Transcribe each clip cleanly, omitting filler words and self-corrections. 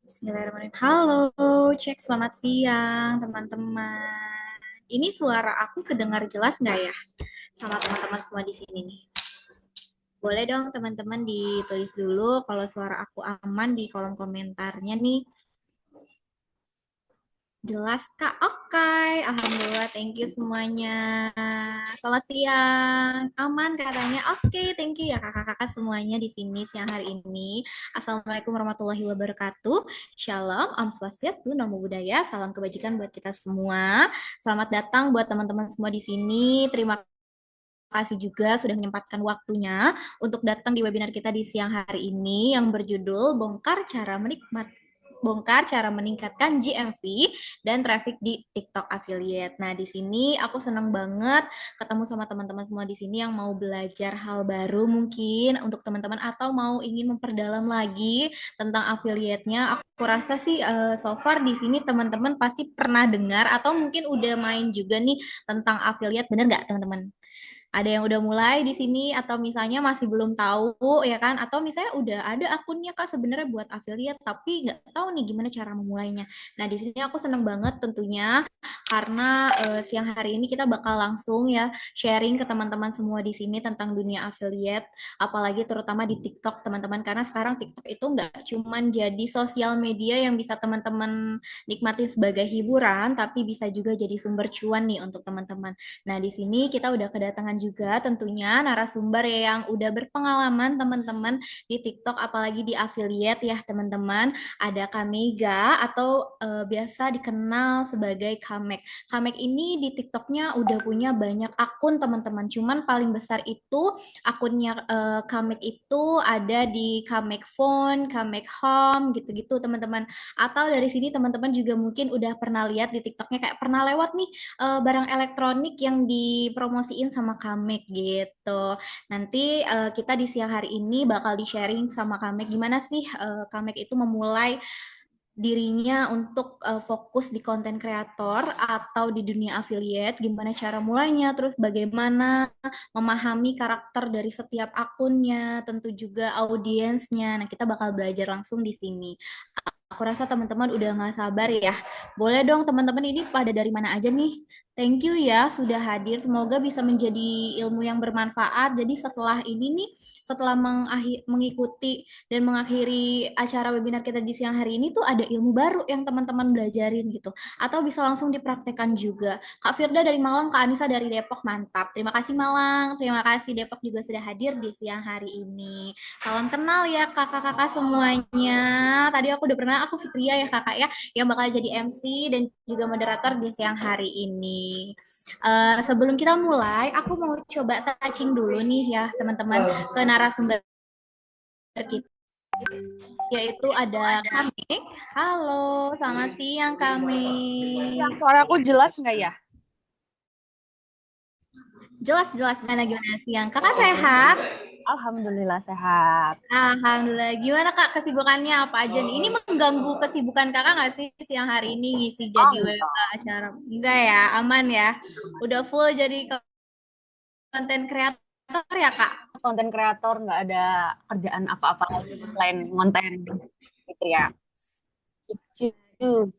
Bismillahirrahmanirrahim. Halo, cek selamat siang teman-teman. Ini suara aku kedengar jelas nggak ya sama teman-teman semua di sini nih? Boleh dong teman-teman ditulis dulu kalau suara aku aman di kolom komentarnya nih. Jelas Kak? Oke, Alhamdulillah, thank you semuanya. Selamat siang, aman katanya. Oke, thank you ya kakak-kakak semuanya di sini siang hari ini. Assalamualaikum warahmatullahi wabarakatuh. Shalom, Om Swastiastu, Namo Buddhaya, salam kebajikan buat kita semua. Selamat datang buat teman-teman semua di sini. Terima kasih juga sudah menyempatkan waktunya untuk datang di webinar kita di siang hari ini yang berjudul Bongkar cara meningkatkan GMV dan traffic di TikTok affiliate. Nah, di sini aku senang banget ketemu sama teman-teman semua di sini yang mau belajar hal baru mungkin untuk teman-teman atau mau ingin memperdalam lagi tentang affiliate-nya. Aku rasa sih so far di sini teman-teman pasti pernah dengar atau mungkin udah main juga nih tentang affiliate, bener nggak teman-teman? Ada yang udah mulai di sini atau misalnya masih belum tahu ya kan, atau misalnya udah ada akunnya Kak sebenarnya buat affiliate tapi nggak tahu nih gimana cara memulainya. Nah, di sini aku seneng banget tentunya karena siang hari ini kita bakal langsung ya sharing ke teman-teman semua di sini tentang dunia affiliate, apalagi terutama di TikTok teman-teman, karena sekarang TikTok itu nggak cuman jadi sosial media yang bisa teman-teman nikmati sebagai hiburan, tapi bisa juga jadi sumber cuan nih untuk teman-teman. Nah, di sini kita udah kedatangan juga tentunya narasumber yang udah berpengalaman teman-teman di TikTok, apalagi di affiliate ya teman-teman. Ada Kamega atau biasa dikenal sebagai Kamek. Kamek ini di TikToknya udah punya banyak akun teman-teman. Cuman paling besar itu akunnya Kamek itu ada di Kamek Phone, Kamek Home gitu-gitu teman-teman. Atau dari sini teman-teman juga mungkin udah pernah lihat di TikToknya kayak pernah lewat nih barang elektronik yang dipromosiin sama Kamek gitu. Nanti kita di siang hari ini bakal di-sharing sama Kamek gimana sih Kamek itu memulai dirinya untuk fokus di konten kreator atau di dunia affiliate, gimana cara mulainya, terus bagaimana memahami karakter dari setiap akunnya, tentu juga audiensnya. Nah, kita bakal belajar langsung di sini. Aku rasa teman-teman udah nggak sabar ya. Boleh dong teman-teman, ini pada dari mana aja nih? Thank you ya sudah hadir. Semoga bisa menjadi ilmu yang bermanfaat. Jadi setelah ini nih, setelah mengikuti dan mengakhiri acara webinar kita di siang hari ini tuh ada ilmu baru yang teman-teman belajarin gitu. Atau bisa langsung dipraktekkan juga. Kak Firda dari Malang, Kak Anissa dari Depok, mantap. Terima kasih Malang, terima kasih Depok juga sudah hadir di siang hari ini. Salam kenal ya kakak-kakak semuanya. Tadi aku udah pernah, aku Fitria ya kakak ya, yang bakal jadi MC dan juga moderator di siang hari ini. Sebelum kita mulai, aku mau coba touching dulu nih ya teman-teman ke narasumber kita, yaitu ada kami. Halo, selamat siang kami. Yang suaraku jelas nggak ya? Jelas-jelas gimana gimana siang. Kakak sehat? Alhamdulillah sehat. Alhamdulillah. Gimana Kak kesibukannya apa aja nih? Ini mengganggu kesibukan Kakak nggak sih siang hari ini ngisi Oh jadi enggak, acara? Enggak ya, aman ya. aman. Udah full jadi konten kreator ya Kak? Konten kreator nggak ada kerjaan apa-apa lagi selain konten gitu ya. Itu.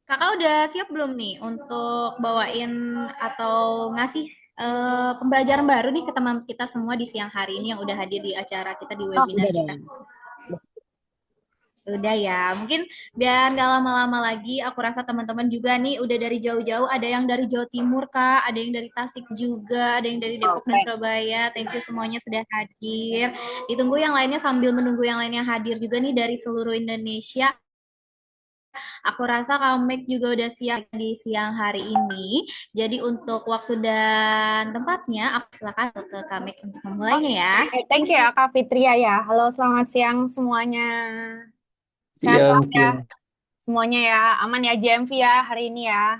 Kakak udah siap belum nih untuk bawain atau ngasih pembelajaran baru nih ke teman kita semua di siang hari ini yang udah hadir di acara kita di Oh webinar udah kita? dong. Udah. Udah ya, mungkin biar nggak lama-lama lagi, aku rasa teman-teman juga nih udah dari jauh-jauh, ada yang dari Jawa Timur Kak, ada yang dari Tasik juga, ada yang dari Depok dan Oke. Surabaya. Thank you semuanya sudah hadir. Ditunggu yang lainnya sambil menunggu yang lainnya hadir juga nih dari seluruh Indonesia. Aku rasa Kamek juga udah siap di siang hari ini. Jadi untuk waktu dan tempatnya, aku silakan ke Kamek untuk memulainya ya. Oke, thank you ya Kak Fitria ya. Halo, selamat siang semuanya. Sehat-sehat Siang, ya siang. semuanya ya. Aman ya JMV ya hari ini ya.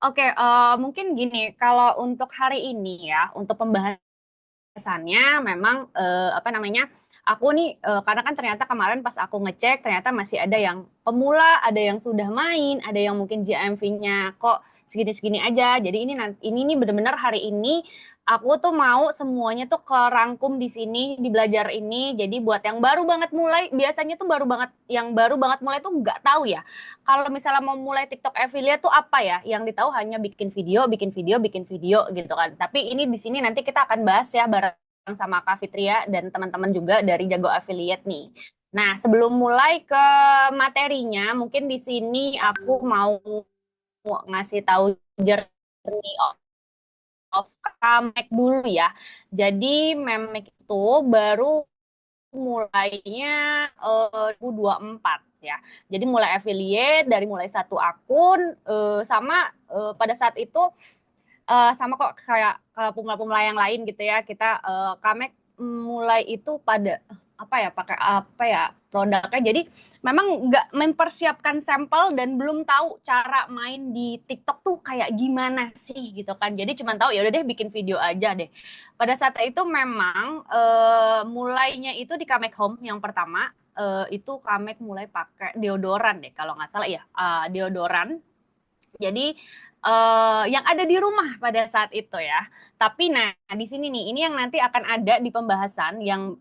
Oke, mungkin gini, kalau untuk hari ini ya, untuk pembahasannya memang apa namanya? Aku nih karena kan ternyata kemarin pas aku ngecek ternyata masih ada yang pemula, ada yang sudah main, ada yang mungkin JMV-nya kok segini-segini aja. Jadi ini nih benar-benar hari ini aku tuh mau semuanya tuh kerangkum di sini, di belajar ini. Jadi buat yang baru banget mulai, biasanya tuh baru banget mulai tuh nggak tahu ya. Kalau misalnya mau mulai TikTok affiliate tuh apa ya? Yang ditahu hanya bikin video, bikin video, bikin video gitu kan. Tapi ini di sini nanti kita akan bahas ya bareng sama Kak Fitria dan teman-teman juga dari Jago Affiliate nih. Nah, sebelum mulai ke materinya, mungkin di sini aku mau ngasih tahu journey of Kamek dulu ya. Jadi Memek itu baru mulainya 2024 ya. Jadi mulai affiliate dari mulai satu akun sama pada saat itu sama kok kayak pemula-pemula yang lain gitu ya. Kita Kamek mulai itu pada apa ya pakai apa ya produknya. Jadi memang nggak mempersiapkan sampel dan belum tahu cara main di TikTok tuh kayak gimana sih gitu kan. Jadi cuma tahu ya udah deh bikin video aja deh. Pada saat itu memang mulainya itu di Kamek Home yang pertama itu Kamek mulai pakai deodoran deh kalau nggak salah ya deodoran. Jadi yang ada di rumah pada saat itu ya. Tapi nah di sini nih ini yang nanti akan ada di pembahasan yang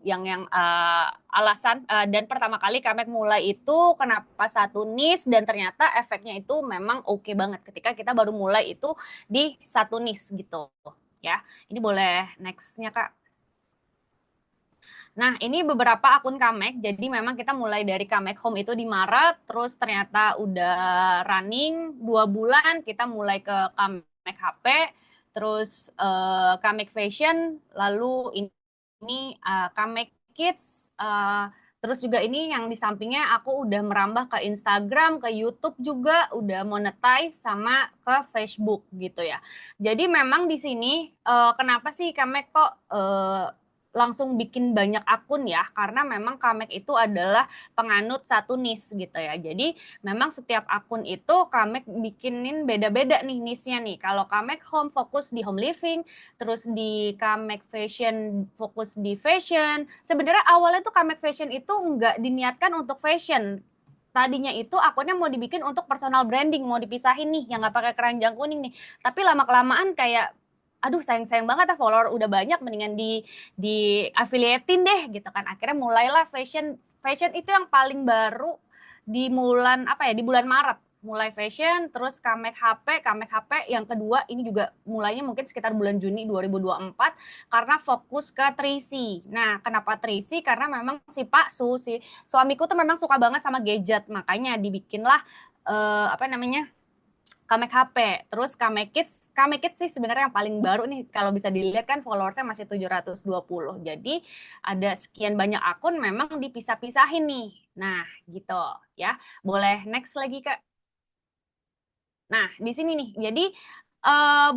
alasan dan pertama kali Kamek mulai itu kenapa satu niche dan ternyata efeknya itu memang oke banget ketika kita baru mulai itu di satu niche gitu ya. Ini boleh nextnya Kak. Nah, ini beberapa akun Kamek. Jadi memang kita mulai dari Kamek Home itu di Maret, terus ternyata udah running 2 bulan, kita mulai ke Kamek HP, terus Kamek Fashion, lalu ini Kamek Kids, terus juga ini yang di sampingnya aku udah merambah ke Instagram, ke YouTube juga, udah monetize sama ke Facebook gitu ya. Jadi memang di sini kenapa sih Kamek kok langsung bikin banyak akun ya karena memang Kamek itu adalah penganut satu niche gitu ya. Jadi memang setiap akun itu Kamek bikinin beda-beda nih niche-nya nih. Kalau Kamek Home fokus di home living, terus di Kamek Fashion fokus di fashion. Sebenarnya awalnya tuh Kamek Fashion itu nggak diniatkan untuk fashion. Tadinya itu akunnya mau dibikin untuk personal branding, mau dipisahin nih yang nggak pakai keranjang kuning nih. Tapi lama kelamaan kayak aduh sayang-sayang banget ah follower udah banyak mendingan di affiliatein deh gitu kan. Akhirnya mulailah fashion fashion itu yang paling baru di bulan apa ya di bulan Maret mulai fashion terus Kamek HP yang kedua ini juga mulainya mungkin sekitar bulan Juni 2024 karena fokus ke Trisi. Nah, kenapa Trisi? Karena memang si Pak Su si suamiku tuh memang suka banget sama gadget, makanya dibikinlah apa namanya Kamek HP, terus Kamek Kids sih sebenarnya yang paling baru nih kalau bisa dilihat kan followersnya masih 720. Jadi ada sekian banyak akun memang dipisah-pisahin nih. Nah, gitu ya. Boleh next lagi Kak. Nah, di sini nih. Jadi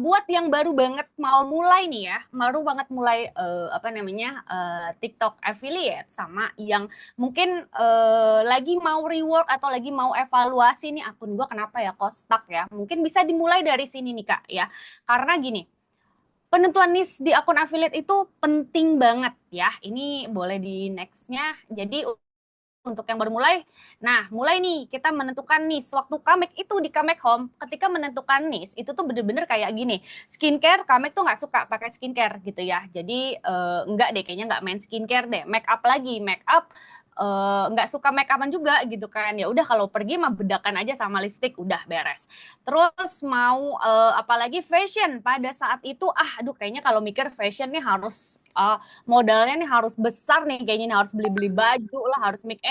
buat yang baru banget mau mulai nih ya, baru banget mulai apa namanya TikTok affiliate sama yang mungkin lagi mau reward atau lagi mau evaluasi nih akun gue kenapa ya kok stuck ya. Mungkin bisa dimulai dari sini nih Kak ya. Karena gini, penentuan niche di akun affiliate itu penting banget ya. Ini boleh di nextnya. Jadi untuk yang baru mulai, nah mulai nih kita menentukan niche. Waktu Kamek itu di Kamek Home, ketika menentukan niche itu tuh bener-bener kayak gini. Skincare, Kamek tuh nggak suka pakai skincare gitu ya. Jadi nggak deh, kayaknya nggak main skincare deh. Make up lagi, make up nggak suka make upan juga gitu kan. Ya udah kalau pergi mah bedakan aja sama lipstick udah beres. Terus mau apalagi fashion pada saat itu aduh kayaknya kalau mikir fashion nih harus modalnya nih harus besar nih kayaknya nih harus beli-beli baju lah harus mix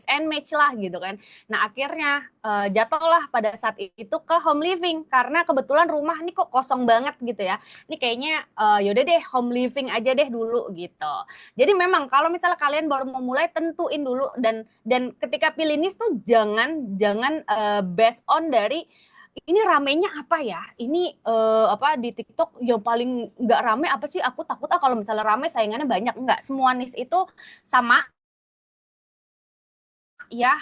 and match lah gitu kan. Nah akhirnya jatuhlah pada saat itu ke home living karena kebetulan rumah nih kok kosong banget gitu ya. Ini kayaknya yaudah deh home living aja deh dulu gitu. Jadi memang kalau misalnya kalian baru mau mulai tentuin dulu dan ketika pilih niche tuh jangan jangan based on dari ini ramenya apa ya? Ini apa di TikTok yang paling nggak rame apa sih? Aku takut kalau misalnya rame saingannya banyak. Enggak, semua niche itu sama ya.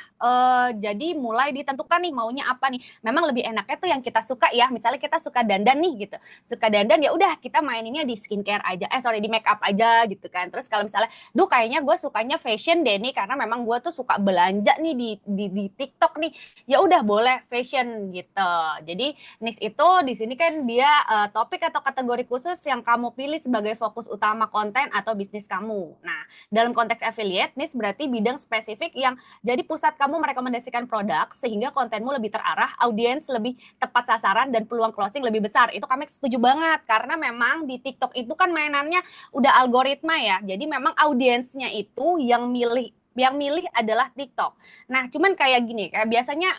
Jadi mulai ditentukan nih maunya apa nih. Memang lebih enaknya tuh yang kita suka ya. Misalnya kita suka dandan nih gitu. Suka dandan ya udah kita maininnya di skincare aja. Sorry, di make up aja gitu kan. Terus kalau misalnya, duh kayaknya gue sukanya fashion deh nih karena memang gue tuh suka belanja nih di TikTok nih. Ya udah boleh fashion gitu. Jadi niche itu di sini kan dia topik atau kategori khusus yang kamu pilih sebagai fokus utama konten atau bisnis kamu. Nah, dalam konteks affiliate, niche berarti bidang spesifik yang jadi pusat kamu merekomendasikan produk sehingga kontenmu lebih terarah, audiens lebih tepat sasaran dan peluang closing lebih besar. Itu kami setuju banget karena memang di TikTok itu kan mainannya udah algoritma ya. Jadi memang audiensnya itu yang milih adalah TikTok. Nah, cuman kayak gini, kayak biasanya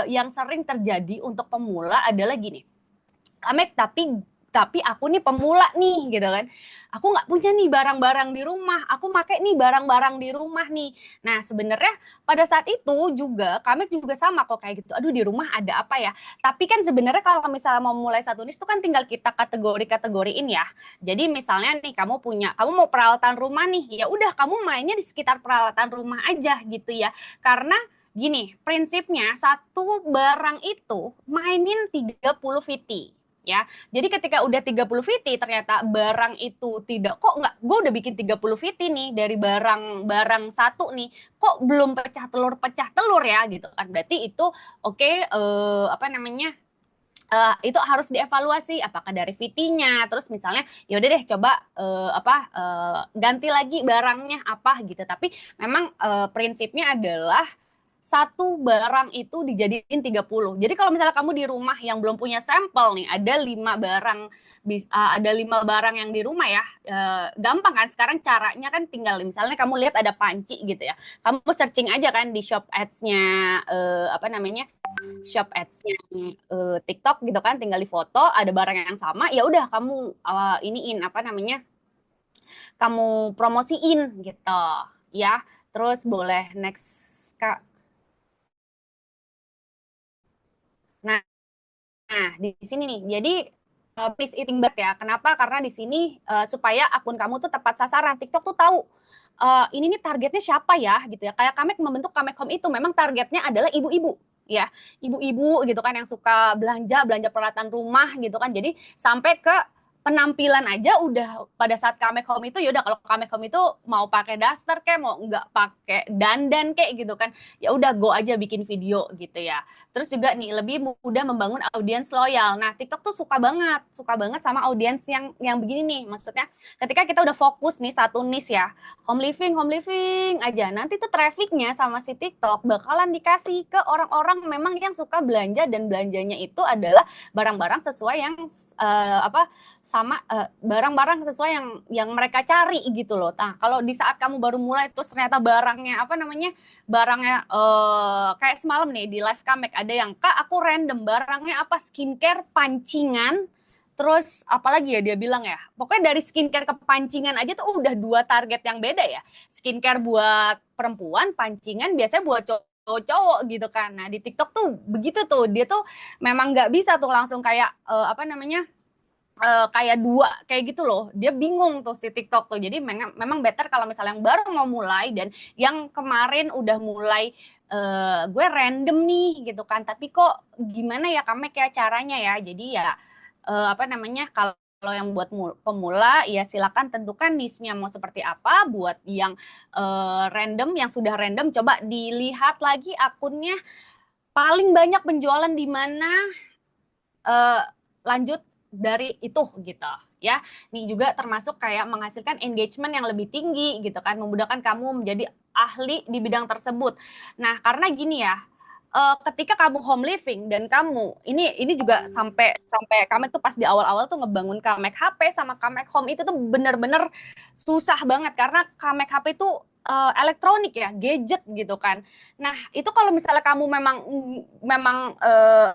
yang sering terjadi untuk pemula adalah gini. Kamek tapi aku nih pemula nih gitu kan. Aku nggak punya nih barang-barang di rumah. Aku pakai nih barang-barang di rumah nih. Nah sebenarnya pada saat itu juga kami juga sama kok kayak gitu. Aduh di rumah ada apa ya? Tapi kan sebenarnya kalau misalnya mau mulai satu nis itu kan tinggal kita kategoriin ya. Jadi misalnya nih kamu mau peralatan rumah nih, ya udah kamu mainnya di sekitar peralatan rumah aja gitu ya. Karena gini, prinsipnya satu barang itu mainin 30 VT ya. Jadi ketika udah 30 VT ternyata barang itu tidak kok nggak gue udah bikin 30 VT nih dari barang satu nih kok belum pecah telur ya gitu kan. Berarti itu oke, apa namanya itu harus dievaluasi apakah dari VT-nya terus misalnya ya udah deh coba ganti lagi barangnya apa gitu tapi memang prinsipnya adalah satu barang itu dijadiin 30. Jadi kalau misalnya kamu di rumah yang belum punya sampel nih, ada 5 barang yang di rumah ya, gampang kan sekarang caranya kan tinggal misalnya kamu lihat ada panci gitu ya, kamu searching aja kan di shop ads-nya apa namanya shop ads-nya TikTok gitu kan, tinggal di foto ada barang yang sama, ya udah kamu iniin apa namanya, kamu promosiin gitu ya. Terus boleh next Kak. Nah, di sini nih, jadi please eating bird ya. Kenapa? Karena di sini supaya akun kamu tuh tepat sasaran. TikTok tuh tahu ini nih targetnya siapa ya gitu ya. Kayak Kamek membentuk Kamek Home itu memang targetnya adalah ibu-ibu ya. Ibu-ibu gitu kan yang suka belanja peralatan rumah gitu kan. Jadi sampai ke penampilan aja udah pada saat Kamek Home itu ya udah kalau Kamek Home itu mau pakai daster kayak mau nggak pakai dandan kayak gitu kan ya udah go aja bikin video gitu ya. Terus juga nih lebih mudah membangun audiens loyal. Nah, TikTok tuh suka banget sama audiens yang begini nih. Maksudnya ketika kita udah fokus nih satu niche ya, home living aja. Nanti tuh trafficnya sama si TikTok bakalan dikasih ke orang-orang memang yang suka belanja dan belanjanya itu adalah barang-barang sesuai yang apa sama barang-barang sesuai yang mereka cari gitu loh. Nah, kalau di saat kamu baru mulai terus ternyata barangnya apa namanya barangnya kayak semalam nih di live comeback ada yang kak aku random barangnya apa skincare pancingan terus apalagi ya dia bilang ya pokoknya dari skincare ke pancingan aja tuh udah 2 target yang beda ya skincare buat perempuan pancingan biasanya buat cowok gitu kan. Nah di TikTok tuh begitu tuh dia tuh memang nggak bisa tuh langsung kayak apa namanya kayak dua kayak gitu loh. Dia bingung tuh si TikTok tuh. Jadi memang better kalau misalnya yang baru mau mulai dan yang kemarin udah mulai gue random nih gitu kan. Tapi kok gimana ya Kamek ya caranya ya. Jadi ya apa namanya kalau yang buat pemula ya silakan tentukan niche-nya mau seperti apa. Buat yang random yang sudah random coba dilihat lagi akunnya paling banyak penjualan di mana lanjut dari itu gitu ya. Ini juga termasuk kayak menghasilkan engagement yang lebih tinggi gitu kan, memudahkan kamu menjadi ahli di bidang tersebut. Nah, karena gini ya, ketika kamu home living dan kamu ini juga sampai Kamek tuh pas di awal-awal tuh ngebangun Kamek HP sama Kamek Home itu tuh bener-bener susah banget karena Kamek HP itu elektronik ya, gadget gitu kan. Nah, itu kalau misalnya kamu memang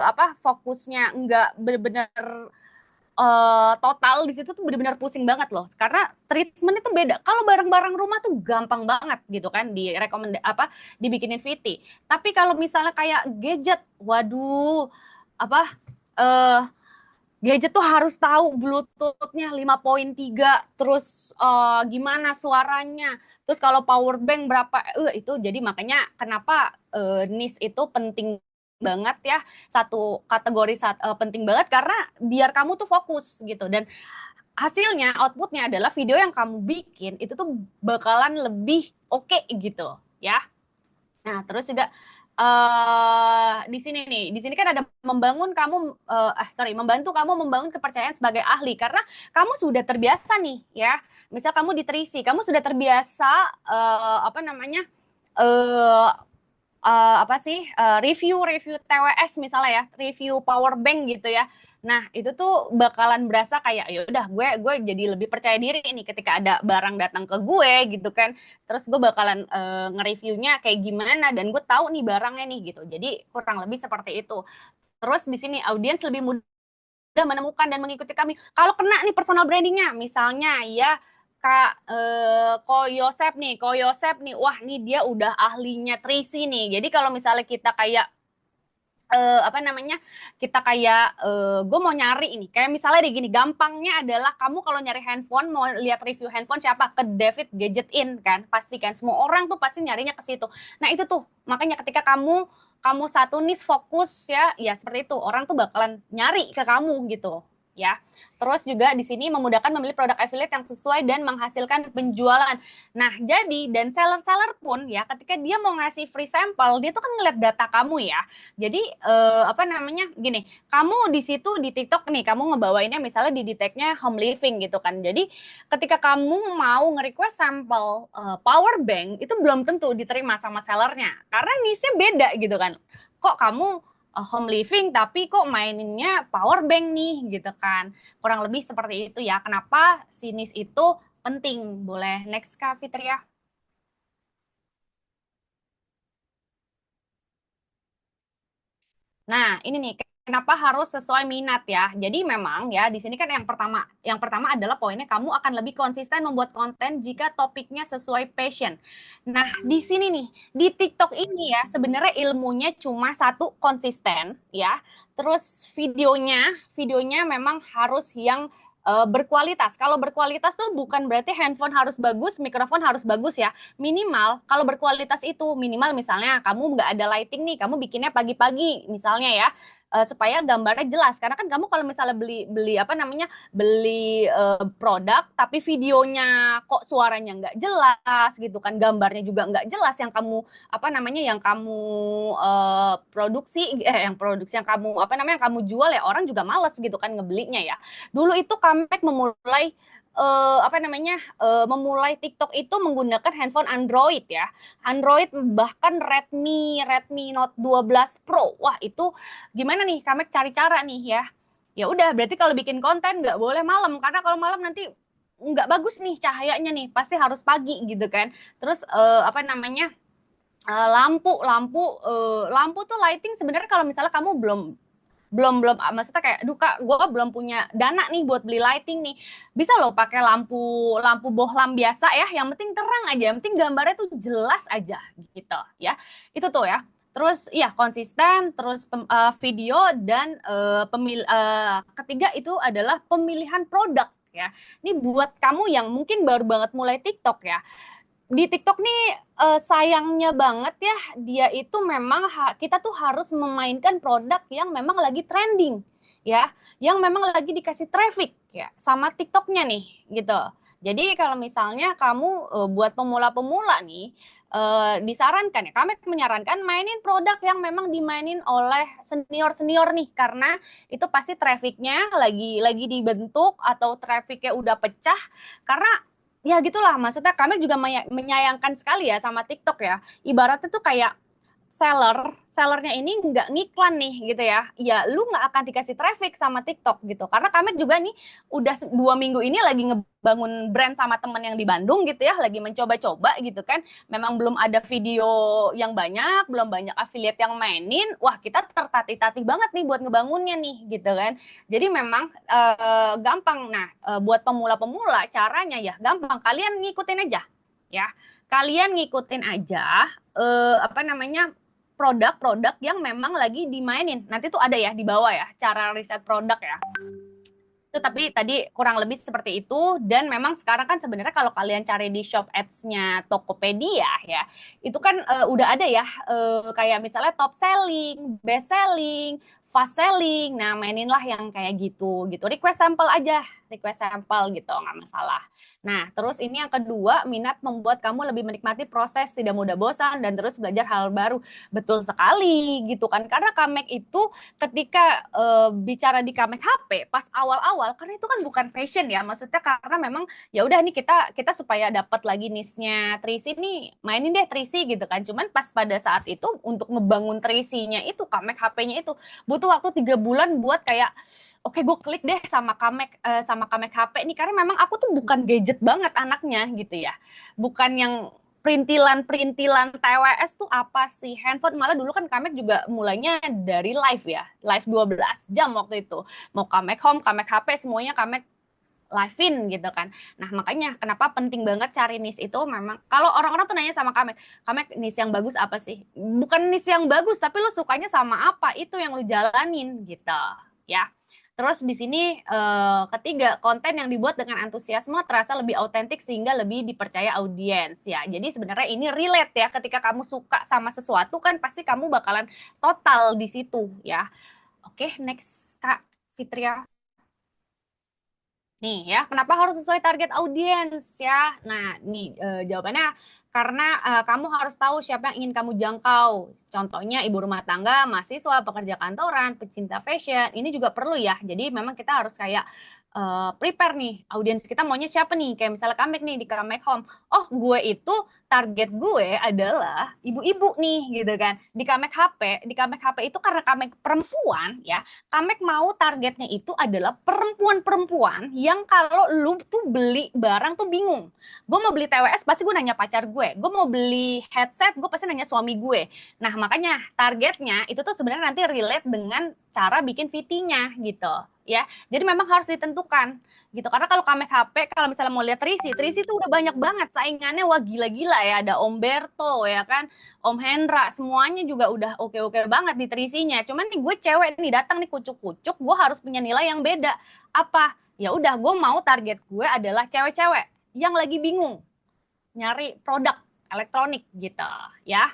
apa fokusnya enggak benar-benar total di situ tuh benar-benar pusing banget loh. Karena treatment itu beda. Kalau barang-barang rumah tuh gampang banget gitu kan dibikinin VT. Tapi kalau misalnya kayak gadget, waduh apa eh gadget tuh harus tahu Bluetooth-nya 5.3, terus gimana suaranya, terus kalau power bank berapa, itu jadi makanya kenapa NIS itu penting banget ya, satu kategori penting banget karena biar kamu tuh fokus gitu, dan hasilnya outputnya adalah video yang kamu bikin itu tuh bakalan lebih oke gitu ya. Nah, terus juga di sini nih, di sini kan ada membantu kamu membangun kepercayaan sebagai ahli karena kamu sudah terbiasa nih ya. Misal kamu di Trisi, kamu sudah terbiasa apa namanya? eh apa sih review TWS misalnya ya, review power bank gitu ya. Nah itu tuh bakalan berasa kayak ya udah gue jadi lebih percaya diri nih ketika ada barang datang ke gue gitu kan. Terus gue bakalan nge-reviewnya kayak gimana dan gue tahu nih barangnya nih gitu. Jadi kurang lebih seperti itu. Terus di sini audiens lebih mudah menemukan dan mengikuti kami. Kalau kena nih personal brandingnya, misalnya ya Kak Ko Yosep nih, wah nih dia udah ahlinya Trisi nih. Jadi kalau misalnya kita kayak apa namanya, kita kayak gue mau nyari ini kayak misalnya deh gini, gampangnya adalah kamu kalau nyari handphone mau lihat review handphone siapa, ke David Gadget In kan, pasti kan semua orang tuh pasti nyarinya ke situ. Nah itu tuh makanya ketika kamu kamu satu nis fokus ya ya seperti itu, orang tuh bakalan nyari ke kamu gitu ya. Terus juga di sini memudahkan memilih produk affiliate yang sesuai dan menghasilkan penjualan. Nah, jadi dan seller-seller pun ya ketika dia mau ngasih free sample, dia tuh kan ngeliat data kamu ya. Jadi apa namanya gini, kamu di situ di TikTok nih, kamu ngebawainnya misalnya di detect-nya home living gitu kan. Jadi ketika kamu mau nge-request sampel power bank itu belum tentu diterima sama sellernya karena niche-nya beda gitu kan. Kok kamu home living tapi kok maininnya power bank nih gitu kan. Kurang lebih seperti itu ya. Kenapa si niche itu penting? Boleh next Kak Fitria? Nah, ini nih kenapa harus sesuai minat ya. Jadi memang ya di sini kan yang pertama adalah poinnya kamu akan lebih konsisten membuat konten jika topiknya sesuai passion. Nah, di sini nih di TikTok ini ya sebenarnya ilmunya cuma satu, konsisten ya. Terus videonya memang harus yang berkualitas. Kalau berkualitas tuh bukan berarti handphone harus bagus, mikrofon harus bagus ya. Minimal kalau berkualitas itu minimal misalnya kamu nggak ada lighting nih, kamu bikinnya pagi-pagi misalnya ya, supaya gambarnya jelas. Karena kan kamu kalau misalnya beli beli apa namanya beli produk tapi videonya kok suaranya nggak jelas gitu kan, gambarnya juga nggak jelas yang kamu apa namanya yang kamu produksi yang kamu apa namanya yang kamu jual ya, orang juga males gitu kan ngebelinya ya. Dulu itu Kamek memulai apa namanya memulai TikTok itu menggunakan handphone Android ya. Android bahkan Redmi Note 12 Pro. Wah, itu gimana nih Kamek cari cara nih ya. Ya udah berarti kalau bikin konten nggak boleh malam karena kalau malam nanti nggak bagus nih cahayanya nih, pasti harus pagi gitu kan. Terus apa namanya lampu tuh lighting sebenarnya kalau misalnya kamu belum belum belum maksudnya kayak duh kak gue belum punya dana nih buat beli lighting nih, bisa loh pakai lampu lampu bohlam biasa ya, yang penting terang aja, yang penting gambarnya tuh jelas aja gitu ya. Itu tuh ya. Terus ya konsisten, terus video dan ketiga itu adalah pemilihan produk ya. Ini buat kamu yang mungkin baru banget mulai TikTok ya, di TikTok nih sayangnya banget ya, dia itu memang kita tuh harus memainkan produk yang memang lagi trending ya, yang memang lagi dikasih traffic ya sama TikToknya nih gitu. Jadi kalau misalnya kamu buat pemula-pemula nih disarankan ya, kami menyarankan mainin produk yang memang dimainin oleh senior-senior nih karena itu pasti trafficnya lagi dibentuk atau trafficnya udah pecah karena ya gitulah, maksudnya kami juga menyayangkan sekali ya sama TikTok ya. Ibaratnya tuh kayak sellernya ini nggak ngiklan nih gitu ya. Ya lu nggak akan dikasih traffic sama TikTok gitu. Karena kami juga nih udah 2 minggu ini lagi ngebangun brand sama temen yang di Bandung gitu ya. Lagi mencoba-coba gitu kan. Memang belum ada video yang banyak, belum banyak affiliate yang mainin. Wah kita tertatih-tatih banget nih buat ngebangunnya nih gitu kan. Jadi memang gampang. Nah buat pemula-pemula caranya ya gampang. Kalian ngikutin aja ya. Kalian ngikutin aja apa namanya produk-produk yang memang lagi dimainin. Nanti tuh ada ya di bawah ya cara riset produk ya. Itu tapi tadi kurang lebih seperti itu dan memang sekarang kan sebenarnya kalau kalian cari di shop ads-nya Tokopedia ya, itu kan udah ada ya kayak misalnya top selling, best selling, fast selling. Nah, maininlah yang kayak gitu gitu. Request sampel aja, request sampel gitu nggak masalah. Nah, terus ini yang kedua, minat membuat kamu lebih menikmati proses, tidak mudah bosan dan terus belajar hal baru. Betul sekali gitu kan. Karena Kamek itu ketika bicara di Kamek HP pas awal-awal karena itu kan bukan fashion ya maksudnya karena memang ya udah nih kita kita supaya dapat lagi niche-nya Trisi nih mainin deh Trisi gitu kan cuman pas pada saat itu untuk ngebangun Trisinya itu Kamek HP-nya itu butuh waktu 3 bulan buat kayak oke gue klik deh sama Kamek HP nih karena memang aku tuh bukan gadget banget anaknya gitu ya bukan yang perintilan-perintilan TWS tuh apa sih? Handphone malah dulu kan Kamek juga mulainya dari live ya. Live 12 jam waktu itu. Mau Kamek Home, Kamek HP, semuanya Kamek live-in gitu kan. Nah, makanya kenapa penting banget cari niche itu memang kalau orang-orang tuh nanya sama Kamek, Kamek niche yang bagus apa sih? Bukan niche yang bagus, tapi lu sukanya sama apa? Itu yang lu jalanin gitu, ya. Terus di sini ketiga, konten yang dibuat dengan antusiasme terasa lebih autentik sehingga lebih dipercaya audiens ya. Jadi sebenarnya ini relate ya ketika kamu suka sama sesuatu kan pasti kamu bakalan total di situ ya. Oke, next Kak Fitria. Nih ya, kenapa harus sesuai target audiens ya? Nah, nih jawabannya karena kamu harus tahu siapa yang ingin kamu jangkau. Contohnya ibu rumah tangga, mahasiswa, pekerja kantoran, pecinta fashion. Ini juga perlu ya. Jadi memang kita harus kayak prepare nih audiens kita maunya siapa nih kayak misalnya Kamek nih di Kamek Home oh gue itu target gue adalah ibu-ibu nih gitu kan di Kamek HP itu karena Kamek perempuan ya Kamek mau targetnya itu adalah perempuan-perempuan yang kalau lu tuh beli barang tuh bingung. Gue mau beli TWS pasti gue nanya pacar gue mau beli headset gue pasti nanya suami gue. Nah makanya targetnya itu tuh sebenarnya nanti relate dengan cara bikin VT-nya gitu ya. Jadi memang harus ditentukan gitu. Karena kalau Kamek HP, kalau misalnya mau lihat Trisi tuh udah banyak banget saingannya. Wah gila-gila ya. Ada Om Berto ya kan, Om Hendra, semuanya juga udah oke-oke banget di Trisinya. Cuman nih gue cewek nih datang nih kucuk-kucuk, gue harus punya nilai yang beda. Apa? Ya udah, gue mau target gue adalah cewek-cewek yang lagi bingung nyari produk elektronik gitu ya.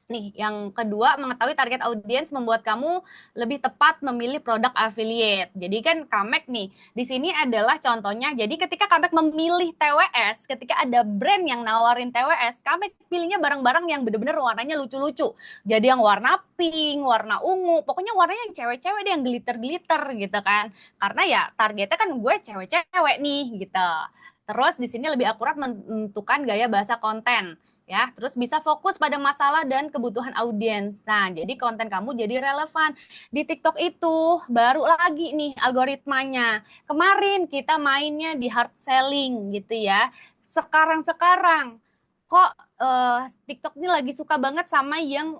Nih, yang kedua, mengetahui target audiens membuat kamu lebih tepat memilih produk affiliate. Jadi kan Kamek nih, di sini adalah contohnya. Jadi ketika Kamek memilih TWS, ketika ada brand yang nawarin TWS, Kamek pilihnya barang-barang yang bener-bener warnanya lucu-lucu. Jadi yang warna pink, warna ungu, pokoknya warnanya yang cewek-cewek deh, yang glitter-glitter gitu kan. Karena ya targetnya kan gue cewek-cewek nih gitu. Terus di sini lebih akurat menentukan gaya bahasa konten ya. Terus bisa fokus pada masalah dan kebutuhan audiens. Nah, jadi konten kamu jadi relevan. Di TikTok itu baru lagi nih algoritmanya. Kemarin kita mainnya di hard selling gitu ya. Sekarang kok TikTok ini lagi suka banget sama yang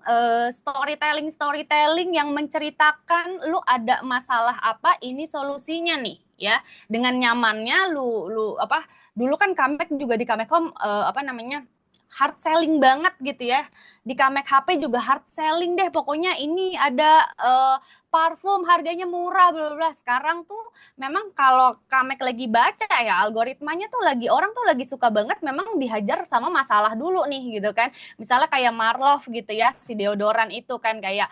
storytelling yang menceritakan lu ada masalah apa, ini solusinya nih ya. Dengan nyamannya lu apa dulu kan Comeback juga di Comeback Home apa namanya hard selling banget gitu ya. Di Kamek HP juga hard selling deh. Pokoknya ini ada parfum harganya murah bla bla. Sekarang tuh memang kalau Kamek lagi baca ya algoritmanya tuh lagi orang tuh lagi suka banget memang dihajar sama masalah dulu nih gitu kan. Misalnya kayak Marlov gitu ya, si deodoran itu kan kayak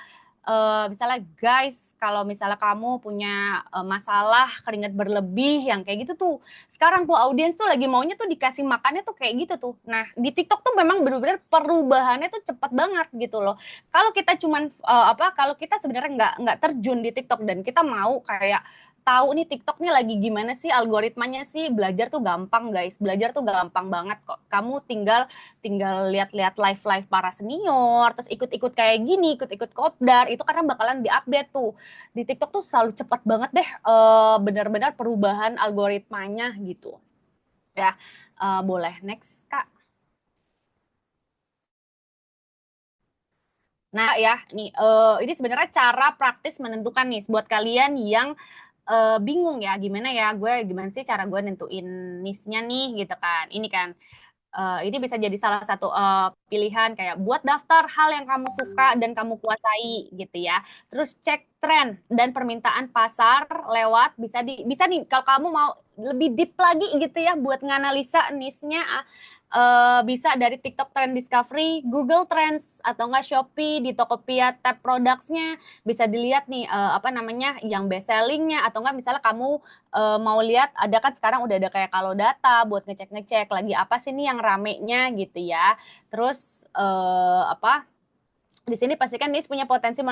misalnya guys kalau misalnya kamu punya masalah keringat berlebih yang kayak gitu tuh sekarang tuh audiens tuh lagi maunya tuh dikasih makannya tuh kayak gitu tuh. Nah di TikTok tuh memang benar-benar perubahannya tuh cepat banget gitu loh. Kalau kita cuman apa kalau kita sebenarnya nggak terjun di TikTok dan kita mau kayak tahu nih TikTok nih lagi gimana sih algoritmanya sih belajar tuh gampang guys belajar tuh gampang banget kok kamu tinggal tinggal lihat-lihat live-live para senior, terus ikut-ikut kayak gini, ikut-ikut kopdar, itu karena bakalan diupdate tuh. Di TikTok tuh selalu cepat banget deh, benar-benar perubahan algoritmanya gitu. Ya, boleh next Kak. Nah ya, nih ini sebenarnya cara praktis menentukan nih buat kalian yang bingung ya gimana ya gue gimana sih cara gue nentuin niche-nya nih gitu kan. Ini kan Ini bisa jadi salah satu pilihan kayak buat daftar hal yang kamu suka dan kamu kuasai gitu ya. Terus cek tren dan permintaan pasar lewat bisa nih kalau kamu mau lebih deep lagi gitu ya buat nganalisa niche-nya bisa dari TikTok Trend Discovery, Google Trends atau enggak Shopee di Tokopedia tab products-nya bisa dilihat nih apa namanya yang best selling-nya atau enggak misalnya kamu mau lihat ada kan sekarang udah ada kayak kalau data buat ngecek-ngecek lagi apa sih nih yang ramenya gitu ya. Terus apa di sini pastikan dia punya potensi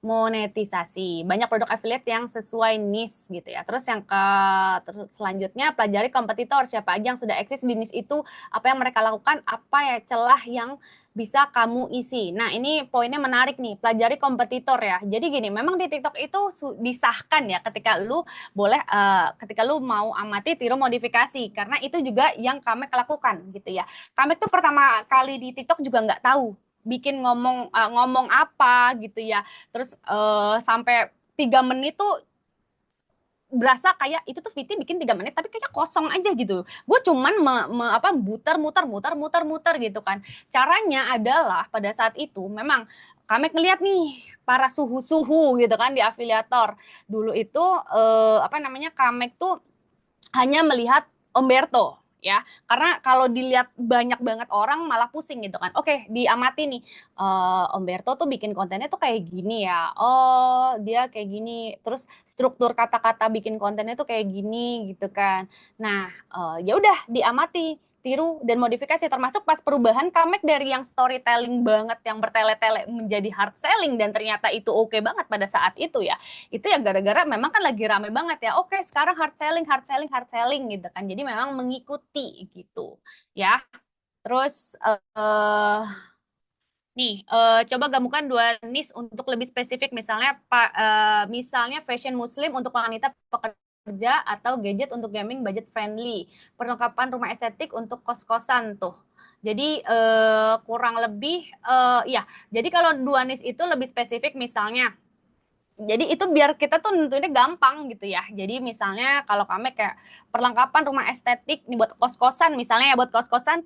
monetisasi. Banyak produk affiliate yang sesuai niche gitu ya. Terus terus selanjutnya pelajari kompetitor, siapa aja yang sudah eksis di niche itu, apa yang mereka lakukan, apa ya celah yang bisa kamu isi. Nah, ini poinnya menarik nih, pelajari kompetitor ya. Jadi gini, memang di TikTok itu disahkan ya ketika lu mau amati tiru modifikasi karena itu juga yang Kamek lakukan gitu ya. Kamek tuh pertama kali di TikTok juga nggak tahu bikin ngomong apa gitu ya terus sampai 3 menit tuh berasa kayak itu tuh Viti bikin 3 menit tapi kayaknya kosong aja gitu gue cuman muter gitu kan caranya adalah pada saat itu memang kami ngeliat nih para suhu-suhu gitu kan di afiliator dulu itu apa namanya Kamek tuh hanya melihat Umberto ya karena kalau dilihat banyak banget orang malah pusing gitu kan oke diamati nih Umberto tuh bikin kontennya tuh kayak gini ya oh dia kayak gini terus struktur kata-kata bikin kontennya tuh kayak gini gitu kan nah ya udah diamati tiru dan modifikasi termasuk pas perubahan Kamek dari yang storytelling banget yang bertele-tele menjadi hard selling dan ternyata itu oke banget pada saat itu ya itu ya gara-gara memang kan lagi rame banget ya oke sekarang hard selling gitu kan jadi memang mengikuti gitu ya terus nih coba gabungkan dua niche untuk lebih spesifik misalnya fashion muslim untuk wanita pekerja atau gadget untuk gaming budget friendly perlengkapan rumah estetik untuk kos-kosan tuh jadi kurang lebih ya jadi kalau dua niche itu lebih spesifik misalnya jadi itu biar kita tuh nentuinnya gampang gitu ya. Jadi misalnya kalau kami kayak perlengkapan rumah estetik nih buat kos-kosan misalnya ya buat kos-kosan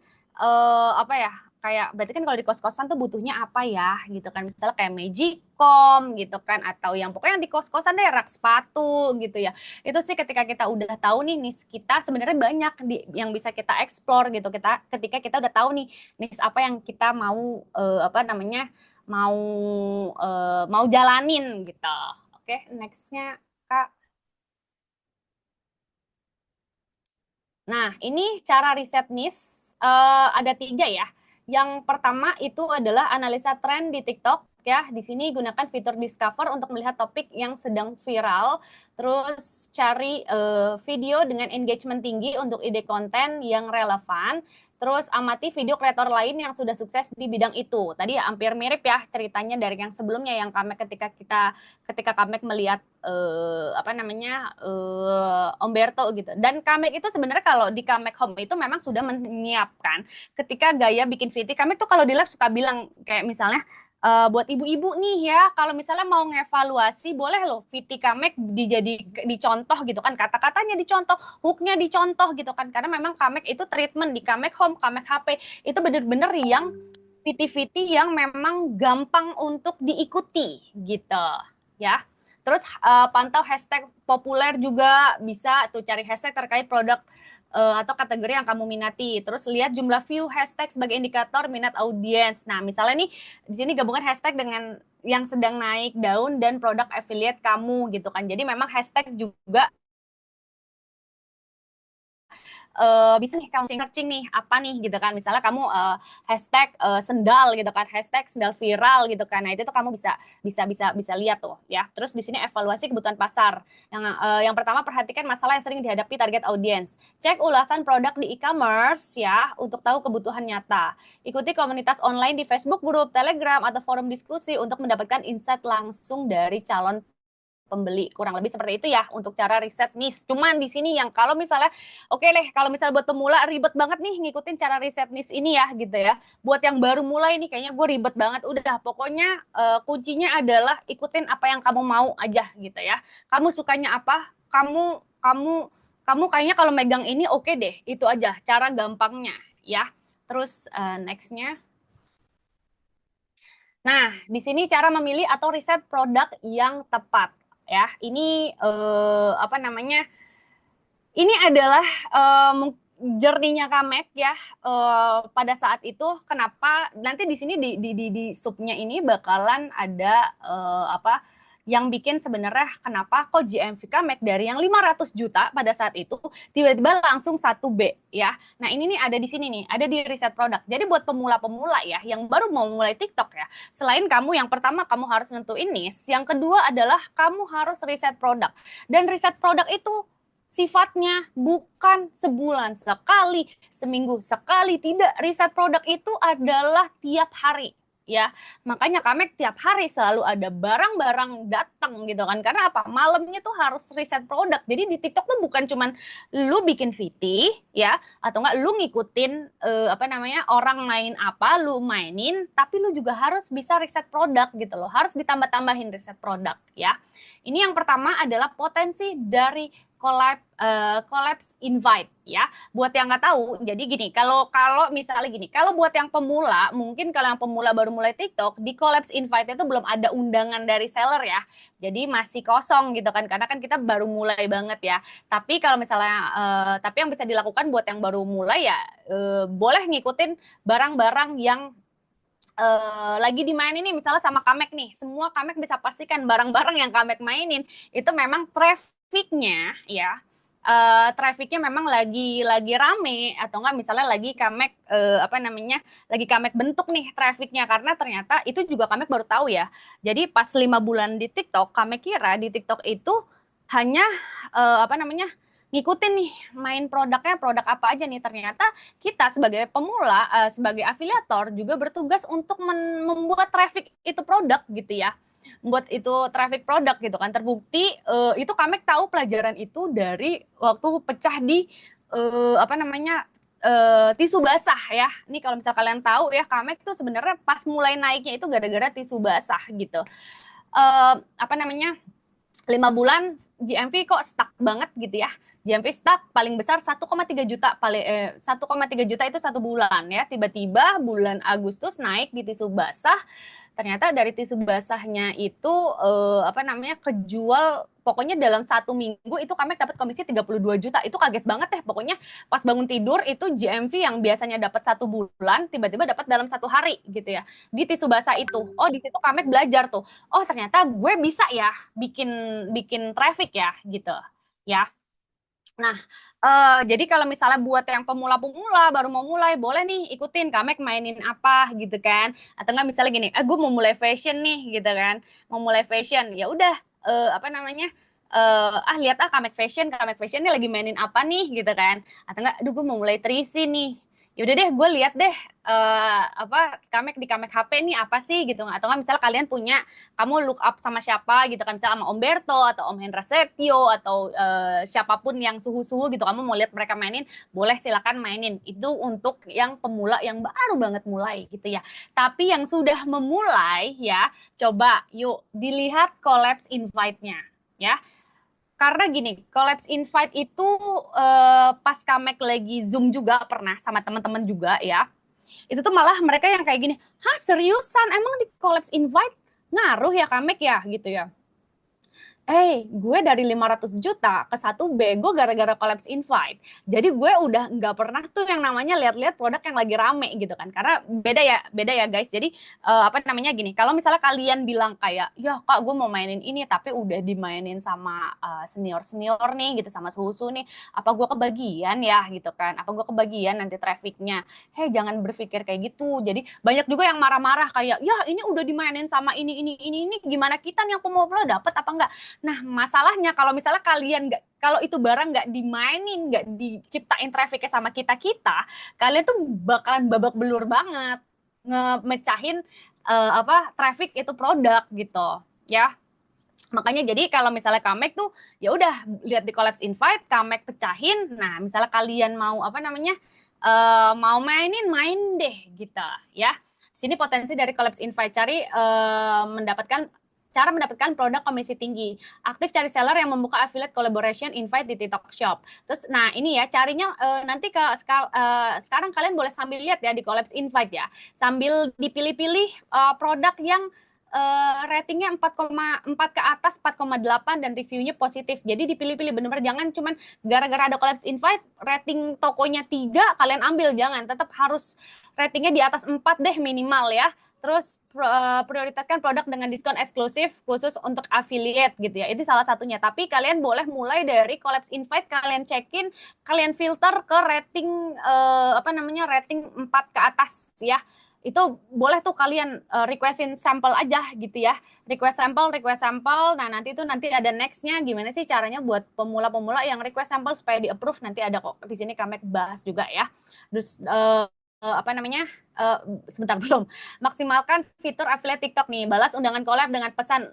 apa ya? Kayak berarti kan kalau di kos-kosan tuh butuhnya apa ya gitu kan. Misalnya kayak magicom gitu kan atau yang pokoknya yang di kos-kosan deh rak sepatu gitu ya. Itu sih ketika kita udah tahu nih niche kita sebenarnya banyak yang bisa kita explore gitu. Ketika kita udah tahu nih niche apa yang kita mau apa namanya mau mau jalanin gitu. Oke, nextnya Kak. Nah, ini cara riset niche ada 3 ya. Yang pertama itu adalah analisa tren di TikTok ya. Di sini gunakan fitur Discover untuk melihat topik yang sedang viral. Terus cari video dengan engagement tinggi untuk ide konten yang relevan. Terus amati video kreator lain yang sudah sukses di bidang itu. Tadi ya hampir mirip ya ceritanya dari yang sebelumnya yang ketika Kamek melihat apa namanya Umberto gitu. Dan Kamek itu sebenarnya kalau di Kamek Home itu memang sudah menyiapkan ketika gaya bikin VT. Kamek tuh kalau di lab suka bilang kayak misalnya buat ibu-ibu nih ya, kalau misalnya mau ngevaluasi boleh loh VT Kamek dicontoh gitu kan, kata-katanya dicontoh, hooknya dicontoh gitu kan, karena memang Kamek itu treatment di Kamek Home, Kamek HP itu bener-bener yang VT-VT yang memang gampang untuk diikuti gitu ya. Terus pantau hashtag populer juga bisa tuh cari hashtag terkait produk atau kategori yang kamu minati. Terus lihat jumlah view hashtag sebagai indikator minat audiens. Nah, misalnya nih di sini gabungan hashtag dengan yang sedang naik daun dan produk affiliate kamu gitu kan. Jadi memang hashtag juga bisa nih kamu searching nih apa nih gitu kan misalnya kamu hashtag sendal gitu kan hashtag sendal viral gitu kan nah itu tuh kamu bisa lihat tuh ya terus di sini evaluasi kebutuhan pasar yang pertama perhatikan masalah yang sering dihadapi target audiens cek ulasan produk di e-commerce ya untuk tahu kebutuhan nyata ikuti komunitas online di Facebook grup Telegram atau forum diskusi untuk mendapatkan insight langsung dari calon pembeli kurang lebih seperti itu ya untuk cara riset niche. Cuman di sini yang kalau misalnya oke deh kalau misalnya buat pemula ribet banget nih ngikutin cara riset niche ini ya gitu ya. Buat yang baru mulai nih kayaknya gue ribet banget. Udah pokoknya kuncinya adalah ikutin apa yang kamu mau aja gitu ya. Kamu sukanya apa? Kamu kamu kamu kayaknya kalau megang ini oke deh, itu aja cara gampangnya ya. Terus nextnya. Nah, di sini cara memilih atau riset produk yang tepat ya. Ini apa namanya? Ini adalah journey-nya Kamek ya pada saat itu. Kenapa nanti di sini di subnya ini bakalan ada apa yang bikin sebenarnya kenapa kok GMV Kamek dari yang 500 juta pada saat itu tiba-tiba langsung 1B ya. Nah, ini nih ada di sini nih, ada di riset produk. Jadi buat pemula-pemula ya yang baru mau mulai TikTok ya, selain kamu yang pertama kamu harus nentuin niche, yang kedua adalah kamu harus riset produk. Dan riset produk itu sifatnya bukan sebulan sekali, seminggu sekali, tidak. Riset produk itu adalah tiap hari ya. Makanya Kamek tiap hari selalu ada barang-barang datang gitu kan. Karena apa? Malamnya tuh harus riset produk. Jadi di TikTok tuh bukan cuman lu bikin VT ya, atau enggak lu ngikutin apa namanya orang main apa, lu mainin, tapi lu juga harus bisa riset produk gitu loh. Harus ditambah-tambahin riset produk ya. Ini yang pertama adalah potensi dari collapse invite ya. Buat yang nggak tahu, jadi gini, kalau misalnya gini, kalau buat yang pemula, mungkin kalau yang pemula baru mulai TikTok, di collapse invite itu belum ada undangan dari seller ya. Jadi masih kosong gitu kan, karena kan kita baru mulai banget ya. Tapi kalau misalnya, tapi yang bisa dilakukan buat yang baru mulai ya, boleh ngikutin barang-barang yang lagi dimainin nih misalnya sama Kamek nih, semua Kamek bisa pastikan barang-barang yang Kamek mainin itu memang trafficnya ya, trafficnya memang lagi rame atau enggak misalnya lagi Kamek apa namanya lagi Kamek bentuk nih trafficnya, karena ternyata itu juga Kamek baru tahu ya. Jadi pas 5 bulan di TikTok, Kamek kira di TikTok itu hanya apa namanya ngikutin nih main produknya produk apa aja nih. Ternyata kita sebagai pemula, sebagai afiliator juga bertugas untuk membuat traffic itu produk gitu ya. Membuat itu traffic produk gitu kan. Terbukti itu Kamek tahu pelajaran itu dari waktu pecah di apa namanya tisu basah ya. Ini kalau misal kalian tahu ya, Kamek tuh sebenarnya pas mulai naiknya itu gara-gara tisu basah gitu. Apa namanya 5 bulan GMV kok stuck banget gitu ya. GMV stuck paling besar 1,3 juta, 1,3 juta itu 1 bulan ya. Tiba-tiba bulan Agustus naik di tisu basah. Ternyata dari tisu basahnya itu apa namanya kejual, pokoknya dalam 1 minggu itu Kamek dapat komisi 32 juta. Itu kaget banget deh. Pokoknya pas bangun tidur itu GMV yang biasanya dapat 1 bulan tiba-tiba dapat dalam 1 hari gitu ya. Di tisu basah itu. Oh, di situ Kamek belajar tuh. Oh, ternyata gue bisa ya bikin bikin traffic ya gitu. Ya. Nah, jadi kalau misalnya buat yang pemula-pemula baru mau mulai, boleh nih ikutin Kamek mainin apa gitu kan. Atau enggak misalnya gini, gue mau mulai fashion nih gitu kan. Mau mulai fashion, ya udah apa namanya? Lihat Kamek Fashion ini lagi mainin apa nih gitu kan. Atau enggak, aduh gue mau mulai 3C nih. Ya udah deh, gue lihat deh apa Kamek di Kamek HP nih apa sih gitu. Atau enggak misalnya kalian punya, kamu look up sama siapa gitu kan, misalnya sama Om Berto atau Om Hendra Setio atau siapapun yang suhu-suhu gitu, kamu mau lihat mereka mainin, boleh silakan mainin. Itu untuk yang pemula yang baru banget mulai gitu ya. Tapi yang sudah memulai ya, coba yuk dilihat collapse invite-nya ya. Karena gini, collapse invite itu pas Kamek lagi Zoom juga pernah sama teman-teman juga ya. Itu tuh malah mereka yang kayak gini, hah seriusan emang di collapse invite ngaruh ya Kamek ya gitu ya. Gue dari 500 juta ke 1B, gue gara-gara collapse invite. Jadi gue udah nggak pernah tuh yang namanya lihat-lihat produk yang lagi rame gitu kan. Karena beda ya guys. Jadi apa namanya gini, kalau misalnya kalian bilang kayak, ya kak gue mau mainin ini tapi udah dimainin sama senior-senior nih gitu, sama suhu-suhu nih. Apa gue kebagian ya gitu kan. Apa gue kebagian nanti trafficnya. Jangan berpikir kayak gitu. Jadi banyak juga yang marah-marah kayak, ya ini udah dimainin sama ini, gimana kita nih yang pemula dapat apa enggak? Nah, masalahnya kalau misalnya kalian nggak, kalau itu barang nggak dimainin, nggak diciptain trafficnya sama kita, kalian tuh bakalan babak belur banget ngemecahin apa traffic itu produk gitu, ya. Makanya jadi kalau misalnya Kamek tuh ya udah lihat di collapse invite, Kamek pecahin. Nah, misalnya kalian mau apa namanya mau main deh gitu, ya. Sini potensi dari collapse invite, cari mendapatkan cara mendapatkan produk komisi tinggi. Aktif cari seller yang membuka affiliate collaboration invite di TikTok Shop. Terus, nah ini ya carinya nanti sekarang kalian boleh sambil lihat ya di Collabs Invite ya, sambil dipilih-pilih produk yang ratingnya 4,4 ke atas, 4,8 dan reviewnya positif. Jadi dipilih-pilih benar-benar, jangan cuman gara-gara ada Collabs Invite rating tokonya 3 kalian ambil, jangan. Tetap harus ratingnya di atas 4 deh minimal ya. Terus prioritaskan produk dengan diskon eksklusif khusus untuk affiliate gitu ya. Itu salah satunya. Tapi kalian boleh mulai dari Collabs Invite, kalian cekin, kalian filter ke rating rating 4 ke atas ya. Itu boleh tuh kalian requestin sampel aja gitu ya. Request sampel. Nah, nanti ada nextnya gimana sih caranya buat pemula-pemula yang request sampel supaya di approve, nanti ada kok di sini kami bahas juga ya. Terus sebentar belum. Maksimalkan fitur affiliate TikTok nih. Balas undangan collab dengan pesan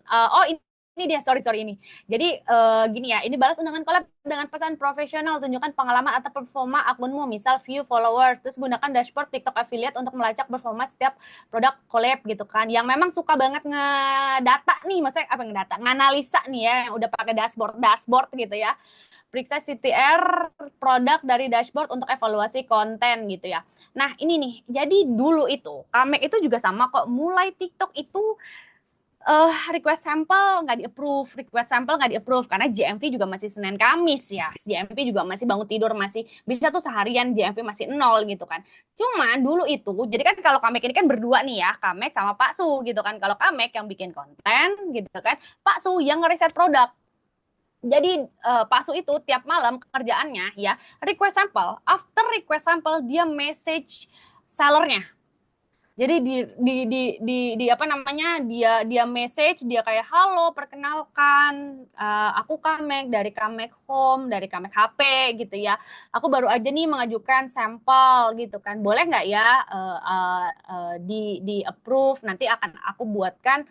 ini dia, sorry ini. Jadi gini ya, ini balas undangan collab dengan pesan profesional, tunjukkan pengalaman atau performa akunmu, misal view followers, terus gunakan dashboard TikTok affiliate untuk melacak performa setiap produk collab gitu kan. Yang memang suka banget ngedata nih, maksudnya nganalisa nih ya, yang udah pakai dashboard gitu ya. Periksa CTR produk dari dashboard untuk evaluasi konten gitu ya. Nah ini nih, jadi dulu itu Kamek itu juga sama kok, mulai TikTok itu request sampel nggak di-approve karena JMV juga masih Senin Kamis ya. JMV juga masih bangun tidur, masih bisa tuh seharian JMV masih nol gitu kan. Cuma dulu itu, jadi kan kalau Kamek ini kan berdua nih ya, Kamek sama Pak Su gitu kan. Kalau Kamek yang bikin konten gitu kan, Pak Su yang ngeriset produk. Jadi Pak Su itu tiap malam kerjaannya ya request sampel. After request sampel dia message sellernya. Jadi dia message, dia kayak halo perkenalkan aku Kamek dari Kamek Home, dari Kamek HP gitu ya. Aku baru aja nih mengajukan sampel gitu kan. Boleh nggak ya di approve, nanti akan aku buatkan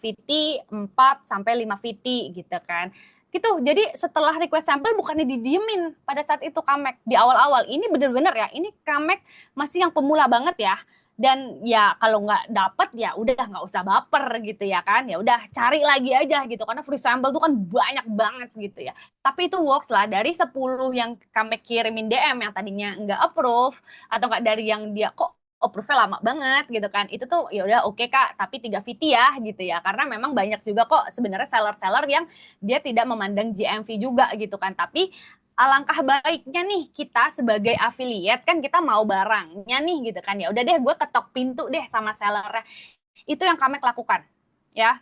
VT 4 sampai 5 VT gitu kan. Gitu. Jadi setelah request sampel bukannya didiemin pada saat itu Kamek di awal-awal. Ini bener-bener ya, ini Kamek masih yang pemula banget ya. Dan ya kalau nggak dapet ya udah nggak usah baper gitu ya kan, ya udah cari lagi aja gitu karena free sample tuh kan banyak banget gitu ya. Tapi itu works lah, dari 10 yang kami kirimin DM yang tadinya nggak approve atau nggak, dari yang dia kok approve lama banget gitu kan, itu tuh ya udah oke Kak, tapi 3 VT ya gitu ya, karena memang banyak juga kok sebenarnya seller-seller yang dia tidak memandang GMV juga gitu kan. Tapi alangkah baiknya nih kita sebagai affiliate kan kita mau barangnya nih gitu kan, ya udah deh gue ketok pintu deh sama sellernya. Itu yang kami lakukan ya,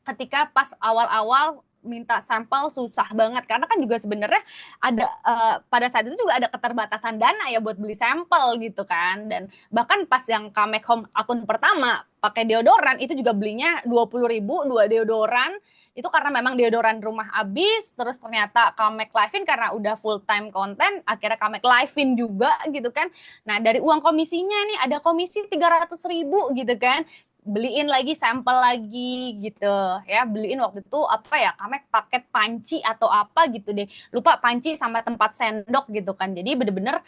ketika pas awal-awal minta sampel susah banget karena kan juga sebenarnya ada pada saat itu juga ada keterbatasan dana ya buat beli sampel gitu kan. Dan bahkan pas yang Kamek Home akun pertama pakai deodoran itu juga belinya 20.000 2 deodoran. Itu karena memang deodoran rumah habis, terus ternyata Kamek live-in karena udah full time konten, akhirnya Kamek live-in juga gitu kan. Nah dari uang komisinya nih ada komisi 300.000 gitu kan, beliin lagi sampel lagi gitu ya. Beliin waktu itu apa ya, Kamek paket panci atau apa gitu deh, lupa, panci sama tempat sendok gitu kan. Jadi bener-bener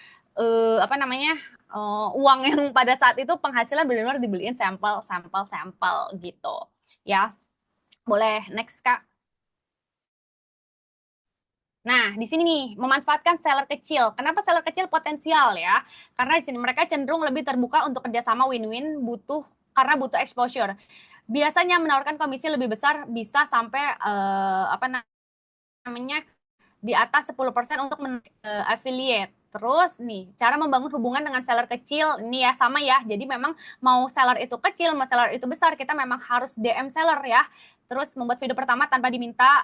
uang yang pada saat itu penghasilan bener-bener dibeliin sampel gitu ya. Boleh next Kak. Nah, di sini nih, memanfaatkan seller kecil. Kenapa seller kecil potensial ya? Karena di sini mereka cenderung lebih terbuka untuk kerjasama win-win, karena butuh exposure. Biasanya menawarkan komisi lebih besar, bisa sampai di atas 10% untuk affiliate. Terus nih, cara membangun hubungan dengan seller kecil, ini ya sama ya. Jadi memang mau seller itu kecil, mau seller itu besar, kita memang harus DM seller ya. Terus membuat video pertama tanpa diminta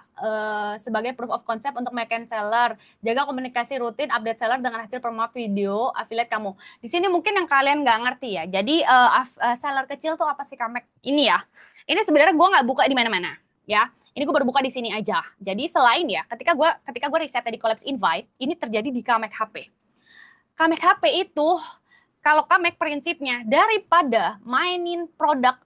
sebagai proof of concept untuk maintain seller. Jaga komunikasi rutin, update seller dengan hasil promo video affiliate kamu. Di sini mungkin yang kalian nggak ngerti ya. Jadi seller kecil tuh apa sih Kamek? Ini ya. Ini sebenarnya gue nggak buka di mana-mana ya. Ini gue baru buka di sini aja. Jadi selain ya, ketika gue riset di Collabs Invite, ini terjadi di Kamek HP. Kamek HP itu, kalau Kamek prinsipnya daripada mainin produk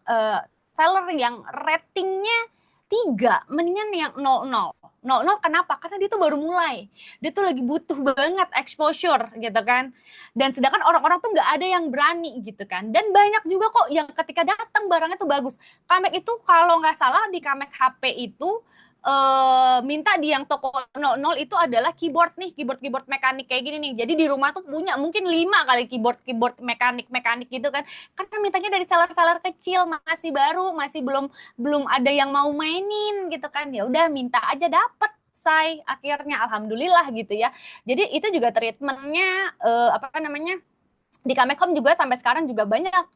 seller yang ratingnya tiga, mendingan yang 00. 00 kenapa? Karena dia tuh baru mulai. Dia tuh lagi butuh banget exposure gitu kan. Dan sedangkan orang-orang tuh nggak ada yang berani gitu kan. Dan banyak juga kok yang ketika datang barangnya tuh bagus. Kamek itu kalau nggak salah di Kamek HP itu minta di yang toko 00 itu adalah keyboard nih, keyboard mekanik kayak gini nih. Jadi di rumah tuh punya mungkin 5 kali keyboard mekanik gitu kan. Karena mintanya dari seller-seller kecil, masih baru, masih belum belum ada yang mau mainin gitu kan. Ya udah minta aja dapet say akhirnya alhamdulillah gitu ya. Jadi itu juga treatmentnya apa namanya di Kamekom juga sampai sekarang juga banyak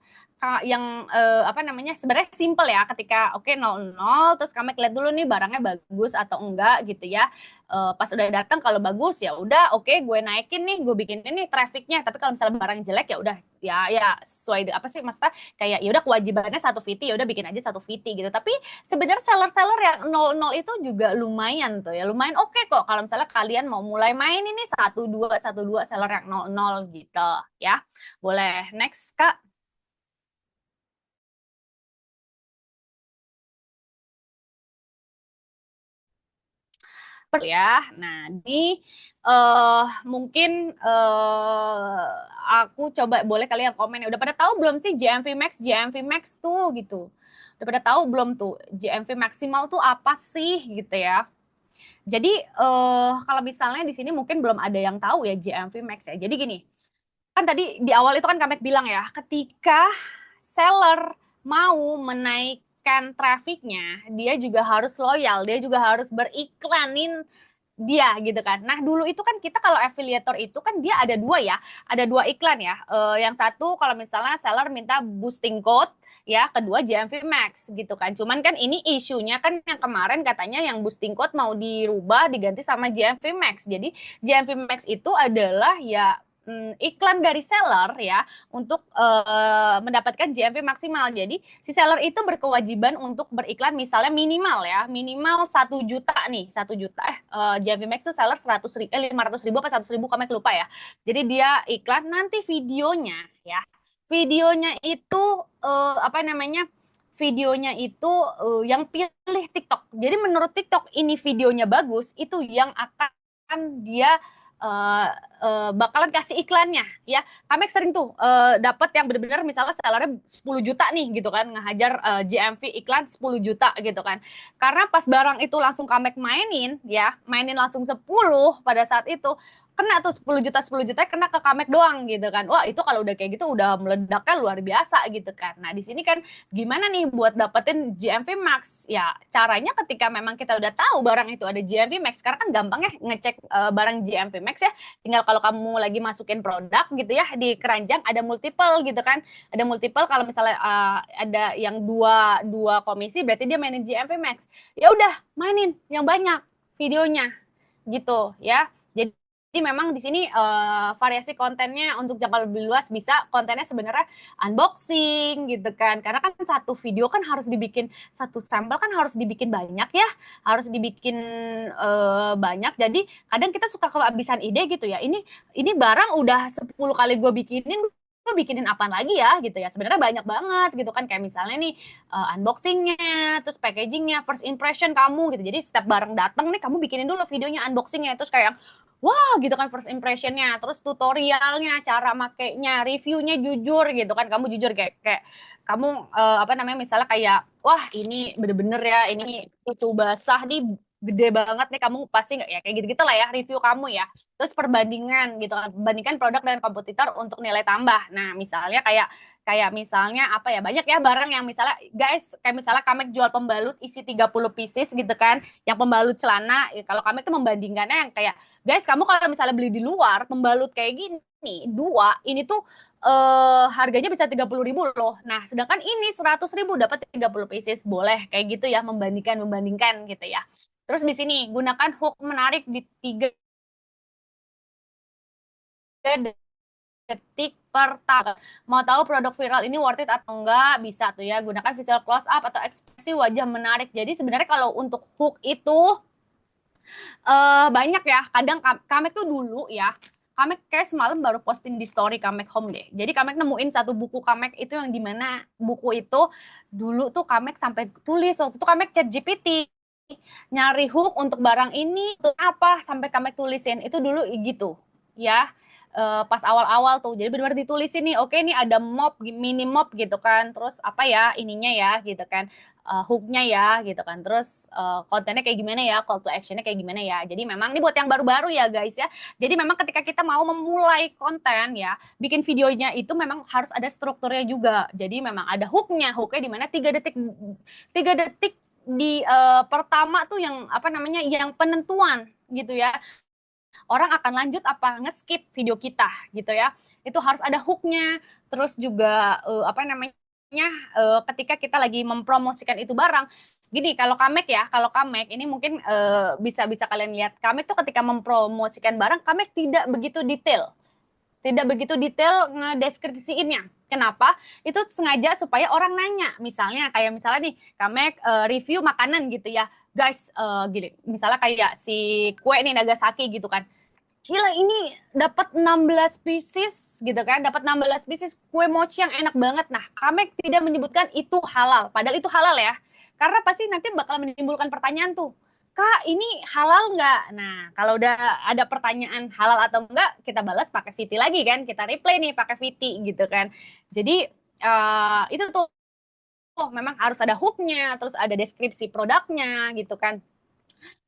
yang apa namanya sebenarnya simple ya ketika oke 00 terus kami lihat dulu nih barangnya bagus atau enggak gitu ya. Pas udah datang kalau bagus ya udah oke gue naikin nih gue bikin ini trafficnya tapi kalau misalnya barang jelek ya udah ya sesuai apa sih maksudnya kayak ya udah kewajibannya satu VT ya udah bikin aja satu VT gitu tapi sebenarnya seller-seller yang 00 itu juga lumayan tuh ya lumayan oke kok kalau misalnya kalian mau mulai main ini satu dua seller yang 00 gitu ya. Boleh next Kak. Ya. Nah, di mungkin aku coba boleh kalian komen. Udah pada tahu belum sih JMV Max tuh gitu. Udah pada tahu belum tuh JMV maksimal tuh apa sih gitu ya. Jadi kalau misalnya di sini mungkin belum ada yang tahu ya JMV Max ya. Jadi gini, kan tadi di awal itu kan Kamek bilang ya, ketika seller mau menaikkan trafficnya, dia juga harus loyal, dia juga harus beriklanin dia gitu kan. Nah dulu itu kan kita kalau affiliator itu kan dia ada dua ya, ada dua iklan ya. Yang satu kalau misalnya seller minta boosting code, ya kedua JMV Max gitu kan. Cuman kan ini isunya kan yang kemarin katanya yang boosting code mau dirubah diganti sama JMV Max. Jadi JMV Max itu adalah ya iklan dari seller ya untuk mendapatkan JMV maksimal. Jadi si seller itu berkewajiban untuk beriklan misalnya minimal ya, minimal 1 juta nih, 1 juta. JMV Max itu seller 500.000 apa 100.000 kami lupa ya. Jadi dia iklan nanti videonya ya. Videonya itu apa namanya? Videonya itu yang pilih TikTok. Jadi menurut TikTok ini videonya bagus, itu yang akan dia uh, bakalan kasih iklannya ya. Kami sering tuh dapat yang benar-benar misalnya sellernya 10 juta nih gitu kan ngehajar JMV iklan 10 juta gitu kan. Karena pas barang itu langsung Kamek mainin ya, mainin langsung 10 pada saat itu kena tuh 10 juta kena ke Kamek doang gitu kan. Wah, itu kalau udah kayak gitu udah meledaknya luar biasa gitu kan. Nah, di sini kan gimana nih buat dapetin JMV Max? Ya, caranya ketika memang kita udah tahu barang itu ada JMV Max, karena kan gampang ya ngecek barang JMV Max ya. Tinggal kalau kamu lagi masukin produk gitu ya di keranjang ada multiple gitu kan. Ada multiple kalau misalnya ada yang dua dua komisi berarti dia mainin JMV Max. Ya udah, mainin yang banyak videonya gitu ya. Jadi memang di sini variasi kontennya untuk jangka lebih luas bisa kontennya sebenarnya unboxing gitu kan. Karena kan satu video kan harus dibikin satu sampel kan harus dibikin banyak ya, harus dibikin banyak. Jadi kadang kita suka kehabisan ide gitu ya. Ini barang udah 10 kali gue bikinin apaan lagi ya gitu ya. Sebenarnya banyak banget gitu kan kayak misalnya nih unboxingnya, terus packagingnya, first impression kamu gitu. Jadi setiap barang datang nih kamu bikinin dulu videonya unboxingnya terus kayak wah gitu kan first impressionnya, terus tutorialnya, cara makainya, reviewnya jujur gitu kan, kamu jujur kayak kamu apa namanya misalnya kayak wah ini bener-bener ya ini itu basah nih gede banget nih kamu pasti nggak ya kayak gitu-gitu lah ya review kamu ya. Terus perbandingan gitu kan, bandingkan produk dengan kompetitor untuk nilai tambah. Nah misalnya kayak kayak misalnya apa ya banyak ya barang yang misalnya guys kayak misalnya Kamek jual pembalut isi 30 pieces gitu kan, yang pembalut celana ya, kalau Kamek tuh membandingkannya yang kayak guys, kamu kalau misalnya beli di luar, pembalut kayak gini, dua, ini tuh harganya bisa 30.000 loh. Nah, sedangkan ini 100.000 dapat 30 pieces. Boleh kayak gitu ya, membandingkan gitu ya. Terus di sini, gunakan hook menarik di 3 detik pertama. Mau tahu produk viral ini worth it atau enggak? Bisa tuh ya, gunakan visual close up atau ekspresi wajah menarik. Jadi sebenarnya kalau untuk hook itu banyak ya. Kadang kami tuh dulu ya Kamek kayak semalam baru posting di story Kamek Home deh. Jadi Kamek nemuin satu buku Kamek itu yang dimana buku itu dulu tuh Kamek sampai tulis waktu itu Kamek chat GPT nyari hook untuk barang ini untuk apa sampai Kamek tulisin itu dulu gitu ya. Pas awal-awal tuh jadi benar-benar ditulis ini oke nih ada mob mini mob gitu kan terus apa ya ininya ya gitu kan hooknya ya gitu kan terus kontennya kayak gimana ya call to actionnya kayak gimana ya jadi memang ini buat yang baru-baru ya guys ya jadi memang ketika kita mau memulai konten ya bikin videonya itu memang harus ada strukturnya juga jadi memang ada hooknya di mana 3 detik di pertama tuh yang apa namanya yang penentuan gitu ya orang akan lanjut apa ngeskip video kita gitu ya itu harus ada hooknya terus juga apa namanya ketika kita lagi mempromosikan itu barang gini kalau Kamek ini mungkin bisa bisa kalian lihat Kamek tuh ketika mempromosikan barang Kamek tidak begitu detail ngedeskripsiinnya. Kenapa? Itu sengaja supaya orang nanya. Misalnya nih, Kamek review makanan gitu ya. Guys, gini, misalnya kayak si kue nih Nagasaki gitu kan. Gila ini dapat 16 pieces gitu kan, dapat 16 pieces kue mochi yang enak banget. Nah, Kamek tidak menyebutkan itu halal, padahal itu halal ya. Karena pasti nanti bakal menimbulkan pertanyaan tuh, Kak, ini halal nggak? Nah, kalau udah ada pertanyaan halal atau enggak, kita balas pakai VT lagi kan, kita replay nih pakai VT gitu kan. Jadi itu tuh memang harus ada hooknya, terus ada deskripsi produknya gitu kan.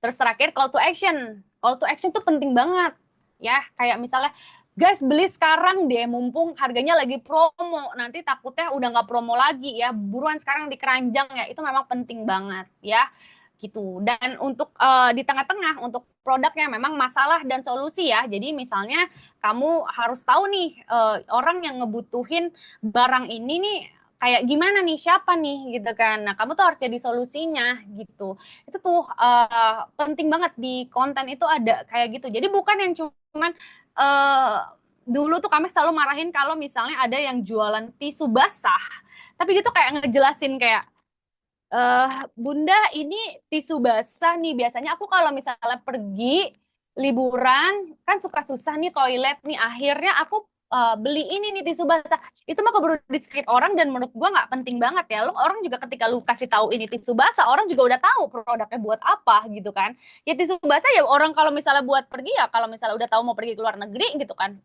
Terus terakhir call to action. Call to action tuh penting banget. Ya, kayak misalnya guys beli sekarang deh mumpung harganya lagi promo. Nanti takutnya udah nggak promo lagi ya. Buruan sekarang di keranjang ya. Itu memang penting banget ya. Gitu. Dan untuk di tengah-tengah untuk produknya memang masalah dan solusi ya. Jadi misalnya kamu harus tahu nih orang yang ngebutuhin barang ini nih kayak gimana nih siapa nih gitu kan. Nah, kamu tuh harus jadi solusinya gitu itu tuh penting banget di konten itu ada kayak gitu. Jadi bukan yang cuman dulu tuh kami selalu marahin kalau misalnya ada yang jualan tisu basah, tapi dia tuh kayak ngejelasin kayak Bunda ini tisu basah nih biasanya aku kalau misalnya pergi liburan kan suka susah nih toilet nih akhirnya aku beli ini nih tisu basah itu mah keburu di skip orang dan menurut gua nggak penting banget ya lo orang juga ketika lu kasih tahu ini tisu basah orang juga udah tahu produknya buat apa gitu kan ya tisu basah ya orang kalau misalnya buat pergi ya kalau misalnya udah tahu mau pergi ke luar negeri gitu kan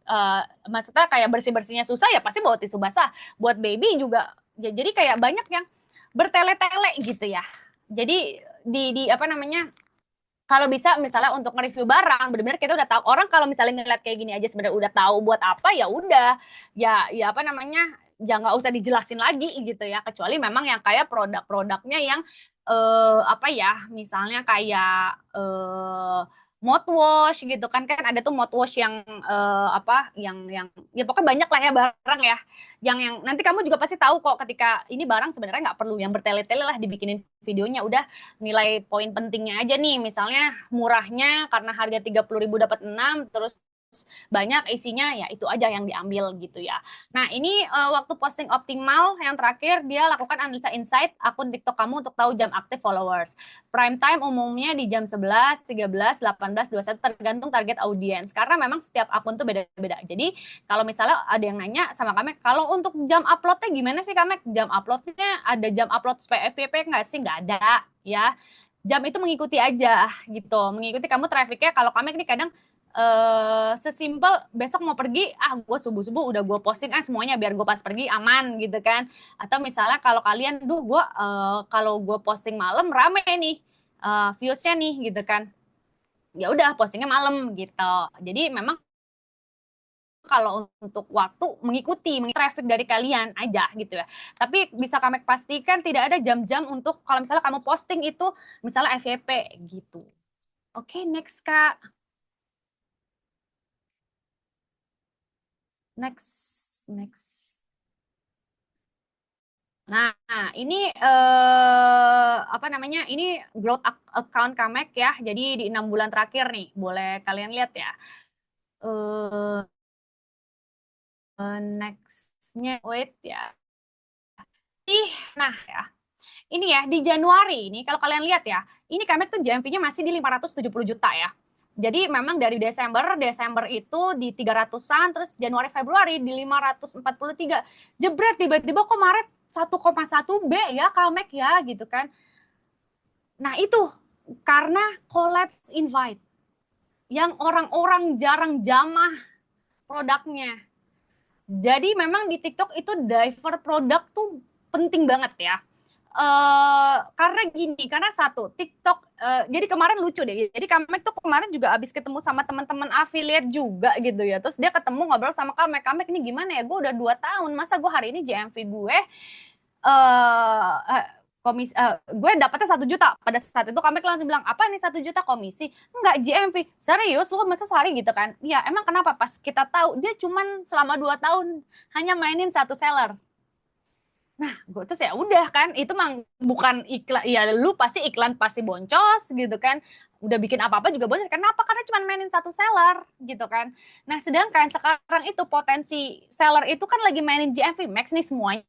maksudnya kayak bersih bersihnya susah ya pasti bawa tisu basah buat baby juga jadi kayak banyak yang bertele-tele gitu ya. Jadi di apa namanya? Kalau bisa misalnya untuk nge-review barang, benar-benar kita udah tahu orang kalau misalnya ngeliat kayak gini aja sebenarnya udah tahu buat apa ya udah. Ya apa namanya? Ya nggak usah dijelasin lagi gitu ya. Kecuali memang yang kayak produk-produknya yang apa ya? Misalnya kayak mouthwash gitu kan ada tuh mouthwash yang apa yang ya pokoknya banyak lah ya barang ya yang nanti kamu juga pasti tahu kok ketika ini barang sebenarnya nggak perlu yang bertele-tele lah dibikinin videonya udah nilai poin pentingnya aja nih misalnya murahnya karena harga 30.000 dapat 6 terus banyak isinya ya itu aja yang diambil gitu ya. Nah ini waktu posting optimal yang terakhir dia lakukan analisa insight akun TikTok kamu untuk tahu jam aktif followers. Prime time umumnya di jam 11, 13, 18, 21 tergantung target audiens karena memang setiap akun tuh beda-beda. Jadi kalau misalnya ada yang nanya sama kami kalau untuk jam uploadnya gimana sih kami? Jam uploadnya ada jam upload FYP nggak sih? Nggak ada ya. Jam itu mengikuti aja gitu. Mengikuti kamu trafficnya kalau kami ini kadang sesimpel besok mau pergi gue subuh-subuh udah gue posting semuanya biar gue pas pergi aman gitu kan atau misalnya kalau kalian gue kalau gue posting malam rame nih viewsnya nih gitu kan ya udah postingnya malam gitu jadi memang kalau untuk waktu mengikuti traffic dari kalian aja gitu ya tapi bisa kami pastikan tidak ada jam-jam untuk kalau misalnya kamu posting itu misalnya FYP gitu. Oke, next Kak. Next. Nah, ini apa namanya? Ini growth account Kamek ya. Jadi di 6 bulan terakhir nih, boleh kalian lihat ya. Eh nextnya, wait ya. Nah ya. Ini ya di Januari ini kalau kalian lihat ya, ini Kamek tuh GMV-nya masih di 570 juta ya. Jadi memang dari Desember itu di 300-an, terus Januari Februari di 543. Jebret tiba-tiba kok Maret 1,1 B ya Kamek ya gitu kan. Nah itu karena collapse invite yang orang-orang jarang jamah produknya. Jadi memang di TikTok itu diver produk tuh penting banget ya. Karena gini, karena satu TikTok, jadi kemarin lucu deh. Jadi Kamek tuh kemarin juga abis ketemu sama teman-teman affiliate juga gitu ya. Terus dia ketemu ngobrol sama Kamek. Kamek ini gimana ya? Gue udah 2 tahun, masa gue hari ini JMV gue gue dapetnya 1 juta. Pada saat itu Kamek langsung bilang, apa nih 1 juta komisi? Enggak, JMV. Serius, lo masa sehari gitu kan? Ya emang kenapa? Pas kita tahu dia cuman selama 2 tahun hanya mainin 1 seller. Nah, gue terus ya udah kan, itu mang bukan iklan, ya lu pasti iklan pasti boncos gitu kan. Udah bikin apa-apa juga boncos. Kenapa? Karena cuma mainin 1 seller gitu kan. Nah, sedangkan sekarang itu potensi seller itu kan lagi mainin GMV Max nih semuanya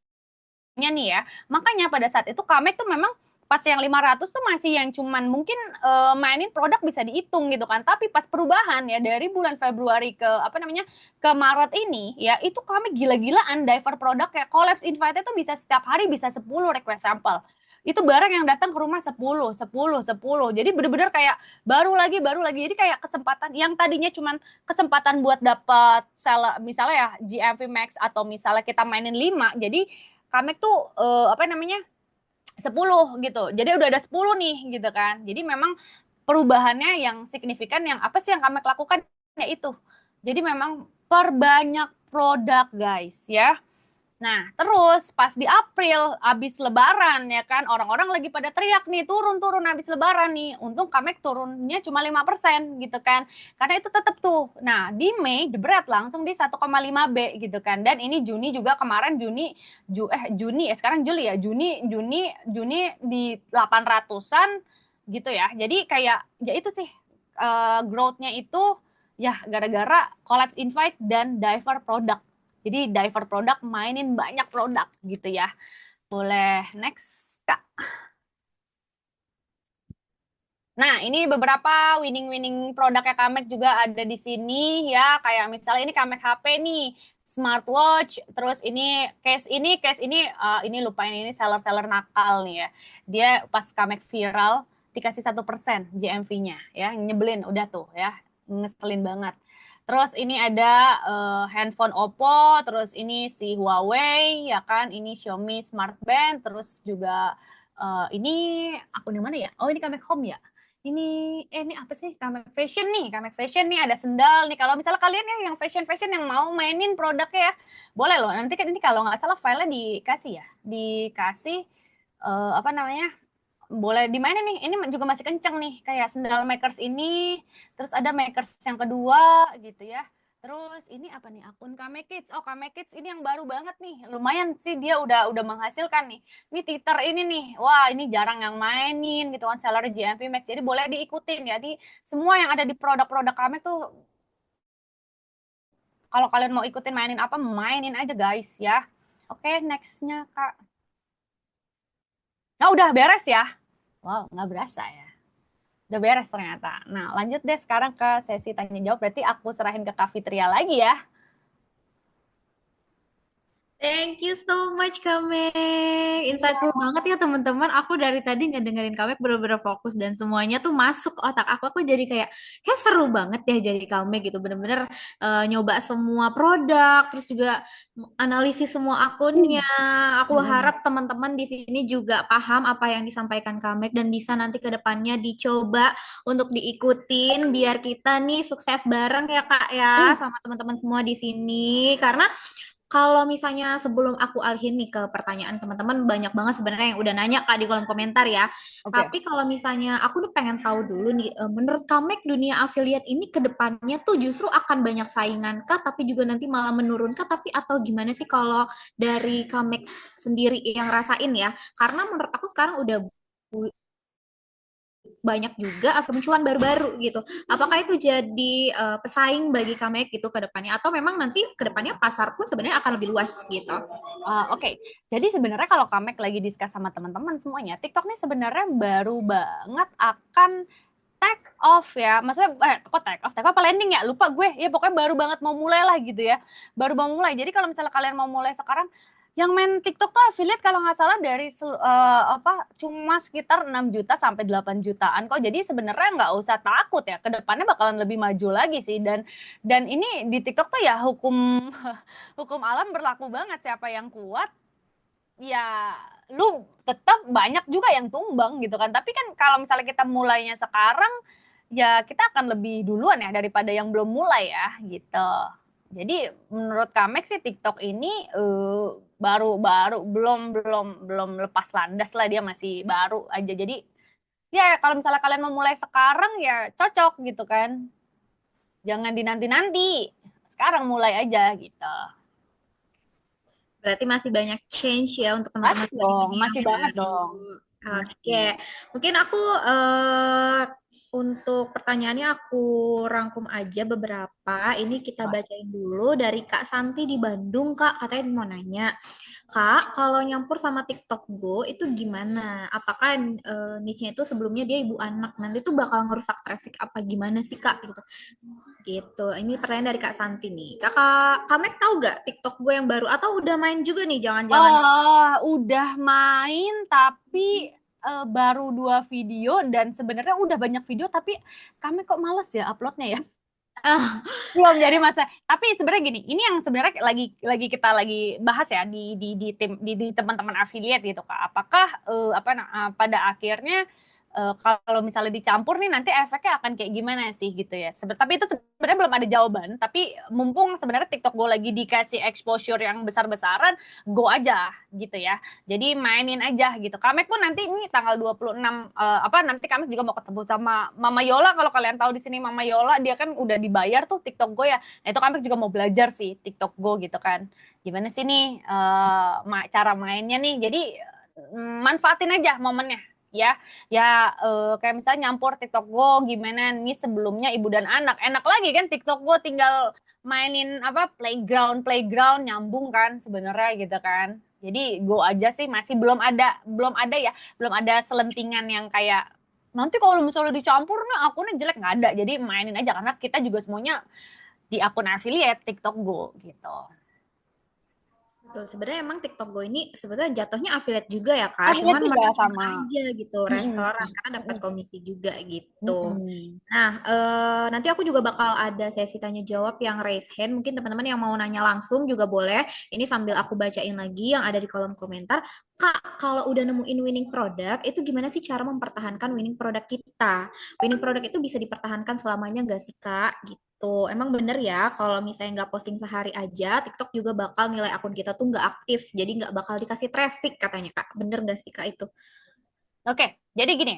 nih ya. Makanya pada saat itu Kamek tuh memang pas yang 500 tuh masih yang cuman mungkin mainin produk bisa dihitung gitu kan. Tapi pas perubahan ya dari bulan Februari ke apa namanya ke Maret ini ya itu kami gila-gilaan diver produk kayak collapse invite itu bisa setiap hari bisa 10 request sample. Itu barang yang datang ke rumah 10, 10, 10. Jadi bener-bener kayak baru lagi. Jadi kayak kesempatan yang tadinya cuman kesempatan buat dapat misalnya ya GMV Max atau misalnya kita mainin 5. Jadi Kamek tuh apa namanya 10 gitu. Jadi udah ada 10 nih gitu kan. Jadi memang perubahannya yang signifikan yang apa sih yang kami lakukan ya itu. Jadi memang perbanyak produk guys ya. Nah, terus pas di April abis lebaran ya kan orang-orang lagi pada teriak nih turun-turun abis lebaran nih. Untung Kamek turunnya cuma 5% gitu kan. Karena itu tetap tuh. Nah, di Mei jebret langsung di 1,5 B gitu kan. Dan ini Juni juga kemarin Juni sekarang Juli ya. Juni di 800-an gitu ya. Jadi kayak ya itu sih growth-nya itu ya gara-gara collapse invite dan diver product. Jadi diver produk mainin banyak produk gitu ya. Boleh next, Kak. Nah, ini beberapa winning produknya Kamek juga ada di sini ya. Kayak misalnya ini Kamek HP nih, smartwatch, terus ini lupain ini seller-seller nakal nih ya. Dia pas Kamek viral dikasih 1% GMV-nya ya, nyebelin udah tuh ya, ngeselin banget. Terus ini ada handphone Oppo, terus ini si Huawei ya kan, ini Xiaomi Smart Band, terus juga ini akun yang mana ya? Oh, ini Kamek Home ya. Ini apa sih Kamek Fashion nih ada sendal nih. Kalau misalnya kalian ya yang fashion yang mau mainin produknya ya, boleh loh. Nanti kan ini kalau nggak salah filenya dikasih apa namanya? Boleh dimainin nih. Ini juga masih kenceng nih kayak sendal makers ini. Terus ada makers yang kedua gitu ya. Terus ini apa nih akun Kamek Kids. Oh, Kamek Kids ini yang baru banget nih. Lumayan sih dia udah menghasilkan nih. Ini Twitter ini nih. Wah, ini jarang yang mainin gitu kan seller JMP Max. Jadi boleh diikutin ya. Jadi semua yang ada di produk-produk Kamek tuh kalau kalian mau ikutin mainin apa, mainin aja guys ya. Oke, next-nya Kak. Nah, udah beres ya. Wow, nggak berasa ya. Udah beres ternyata. Nah, lanjut deh sekarang ke sesi tanya jawab. Berarti aku serahin ke Kak Fitria lagi ya. Thank you so much, Kamek. Insightful banget ya, teman-teman. Aku dari tadi ngedengerin Kamek bener-bener fokus dan semuanya tuh masuk ke otak aku. Aku jadi kayak seru banget ya jadi Kamek gitu. Bener-bener nyoba semua produk, terus juga analisis semua akunnya. Aku harap teman-teman di sini juga paham apa yang disampaikan Kamek dan bisa nanti ke depannya dicoba untuk diikutin biar kita nih sukses bareng ya, Kak ya, sama teman-teman semua di sini. Karena kalau misalnya sebelum aku alihin nih ke pertanyaan teman-teman, banyak banget sebenarnya yang udah nanya Kak di kolom komentar ya. Oke. Tapi kalau misalnya aku tuh pengen tahu dulu nih, menurut Kamek dunia affiliate ini ke depannya tuh justru akan banyak saingan kah, tapi juga nanti malah menurun kah, tapi atau gimana sih kalau dari Kamek sendiri yang rasain ya? Karena menurut aku sekarang udah banyak juga munculan baru-baru gitu. Apakah itu jadi pesaing bagi Kamek gitu ke depannya atau memang nanti ke depannya pasar pun sebenarnya akan lebih luas gitu? Oke. Jadi sebenarnya kalau Kamek lagi discuss sama teman-teman semuanya, TikTok ini sebenarnya baru banget akan take off ya, maksudnya kok take off apa landing ya, lupa gue ya, pokoknya baru banget mau mulai lah gitu ya, baru mau mulai. Jadi kalau misalnya kalian mau mulai sekarang, yang main TikTok tuh affiliate kalau nggak salah dari cuma sekitar 6 juta sampai 8 jutaan kok. Jadi sebenarnya nggak usah takut ya, kedepannya bakalan lebih maju lagi sih. Dan ini di TikTok tuh ya hukum hukum alam berlaku banget, siapa yang kuat ya lu tetap banyak juga yang tumbang gitu kan. Tapi kan kalau misalnya kita mulainya sekarang ya kita akan lebih duluan ya daripada yang belum mulai ya gitu. Jadi menurut Kamek sih TikTok ini baru-baru belum lepas landas lah, dia masih baru aja. Jadi ya kalau misalnya kalian mau mulai sekarang ya cocok gitu kan. Jangan dinanti-nanti. Sekarang mulai aja gitu. Berarti masih banyak change ya untuk teman-teman Masih semua di dong, sini yang masih banget baru. dong. Oke, mungkin aku untuk pertanyaannya aku rangkum aja beberapa. Ini kita bacain dulu dari Kak Santi di Bandung, Kak. Katanya mau nanya, Kak, kalau nyampur sama TikTok Go itu gimana? Apakah niche-nya itu sebelumnya dia ibu anak, nanti tuh bakal ngerusak traffic apa gimana sih, Kak? Gitu. Gitu. Ini pertanyaan dari Kak Santi nih. Kakak, Kamek tahu gak TikTok gue yang baru? Atau udah main juga nih, jangan-jangan? Udah main tapi baru 2 video dan sebenarnya udah banyak video tapi kami kok males ya uploadnya ya. Ah, Belum jadi masa. Tapi sebenarnya gini, ini yang sebenarnya lagi kita lagi bahas ya di tim di teman-teman affiliate gitu Kak. Apakah pada akhirnya kalau misalnya dicampur nih nanti efeknya akan kayak gimana sih gitu ya. Tapi itu sebenarnya belum ada jawaban, tapi mumpung sebenarnya TikTok Go lagi dikasih exposure yang besar-besaran, go aja gitu ya. Jadi mainin aja gitu. Kamek pun nanti ini tanggal 26 nanti Kamek juga mau ketemu sama Mama Yola. Kalau kalian tahu di sini Mama Yola, dia kan udah dibayar tuh TikTok Go ya. Nah, itu Kamek juga mau belajar sih TikTok Go gitu kan. Gimana sih nih cara mainnya nih. Jadi manfaatin aja momennya ya. Kayak misalnya nyampur TikTok Go gimana nih, sebelumnya ibu dan anak enak lagi kan TikTok Go, tinggal mainin playground nyambung kan sebenarnya gitu kan. Jadi go aja sih, masih belum ada ya, belum ada selentingan yang kayak nanti kalau misalnya dicampur nah akunnya jelek, nggak ada. Jadi mainin aja karena kita juga semuanya di akun affiliate TikTok Go gitu. betul. Sebenarnya emang TikTok Go ini sebetulnya jatuhnya affiliate juga ya, Kak. Affiliate Cuman juga mereka sama. aja gitu, Mm-mm. restoran, karena dapat komisi juga gitu. Mm-mm. Nah, nanti aku juga bakal ada sesi tanya jawab yang raise hand. Mungkin teman-teman yang mau nanya langsung juga boleh. Ini sambil aku bacain lagi yang ada di kolom komentar. Kak, kalau udah nemuin winning product, itu gimana sih cara mempertahankan winning product kita? Winning product itu bisa dipertahankan selamanya nggak sih, Kak? Gitu. Emang bener ya, kalau misalnya nggak posting sehari aja, TikTok juga bakal nilai akun kita tuh nggak aktif, jadi nggak bakal dikasih traffic katanya, Kak. Bener nggak sih, Kak, itu? Oke, jadi gini,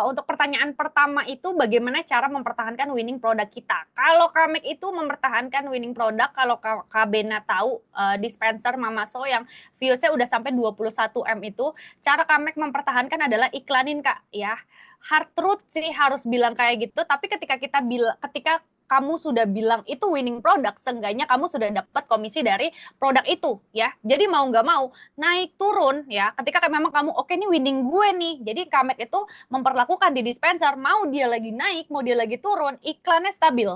untuk pertanyaan pertama itu bagaimana cara mempertahankan winning product kita. Kalau Kamek itu mempertahankan winning product, kalau Kak Bena tahu dispenser Mamaso yang viewsnya udah sampai 21 M itu, cara Kamek mempertahankan adalah iklanin Kak, ya. Hard truth sih harus bilang kayak gitu, tapi ketika kamu sudah bilang itu winning product, seenggaknya kamu sudah dapat komisi dari produk itu, ya. Jadi mau nggak mau, naik turun ya, ketika memang kamu oke nih winning gue nih, jadi Kamek itu memperlakukan di dispenser, mau dia lagi naik mau dia lagi turun, iklannya stabil.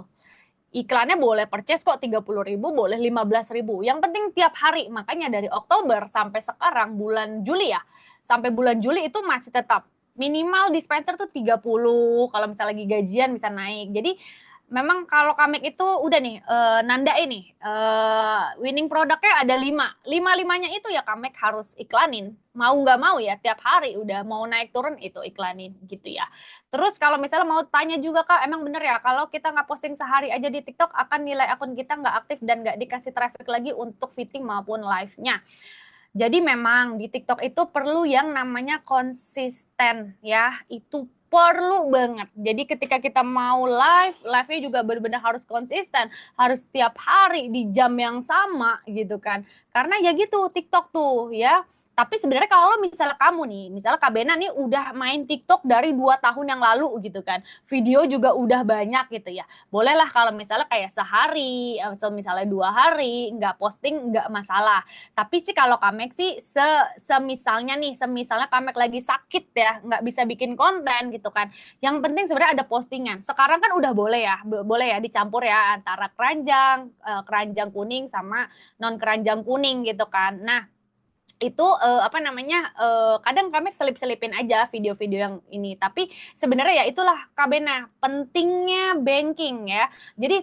Iklannya boleh purchase kok 30.000, boleh 15.000, yang penting tiap hari. Makanya dari Oktober sampai sekarang bulan Juli ya, sampai bulan Juli itu masih tetap minimal dispenser tuh 30, kalau misalnya lagi gajian bisa naik. Jadi memang kalau Kamek itu udah nih nanda ini winning produknya ada 5, 5-5-nya itu ya Kamek harus iklanin, mau nggak mau ya, tiap hari udah mau naik turun itu iklanin gitu ya. Terus kalau misalnya mau tanya juga Kak, emang bener ya kalau kita nggak posting sehari aja di TikTok akan nilai akun kita nggak aktif dan nggak dikasih traffic lagi untuk fitting maupun live-nya. Jadi memang di TikTok itu perlu yang namanya konsisten ya, itu perlu banget. Jadi ketika kita mau live-nya juga benar-benar harus konsisten, harus tiap hari di jam yang sama gitu kan. Karena ya gitu TikTok tuh ya, Tapi sebenarnya kalau misalnya kamu nih, misalnya Kak Bena nih udah main TikTok dari 2 tahun yang lalu gitu kan, video juga udah banyak gitu ya. Bolehlah kalau misalnya kayak sehari, atau misalnya 2 hari nggak posting nggak masalah. Tapi sih kalau Kamek sih semisalnya nih, semisalnya Kamek lagi sakit ya, nggak bisa bikin konten gitu kan. Yang penting sebenarnya ada postingan. Sekarang kan udah boleh ya, boleh ya dicampur ya antara keranjang, keranjang kuning sama non keranjang kuning gitu kan. Nah, itu apa namanya kadang kami selip-selipin aja video-video yang ini tapi sebenarnya ya itulah Kabena pentingnya banking ya jadi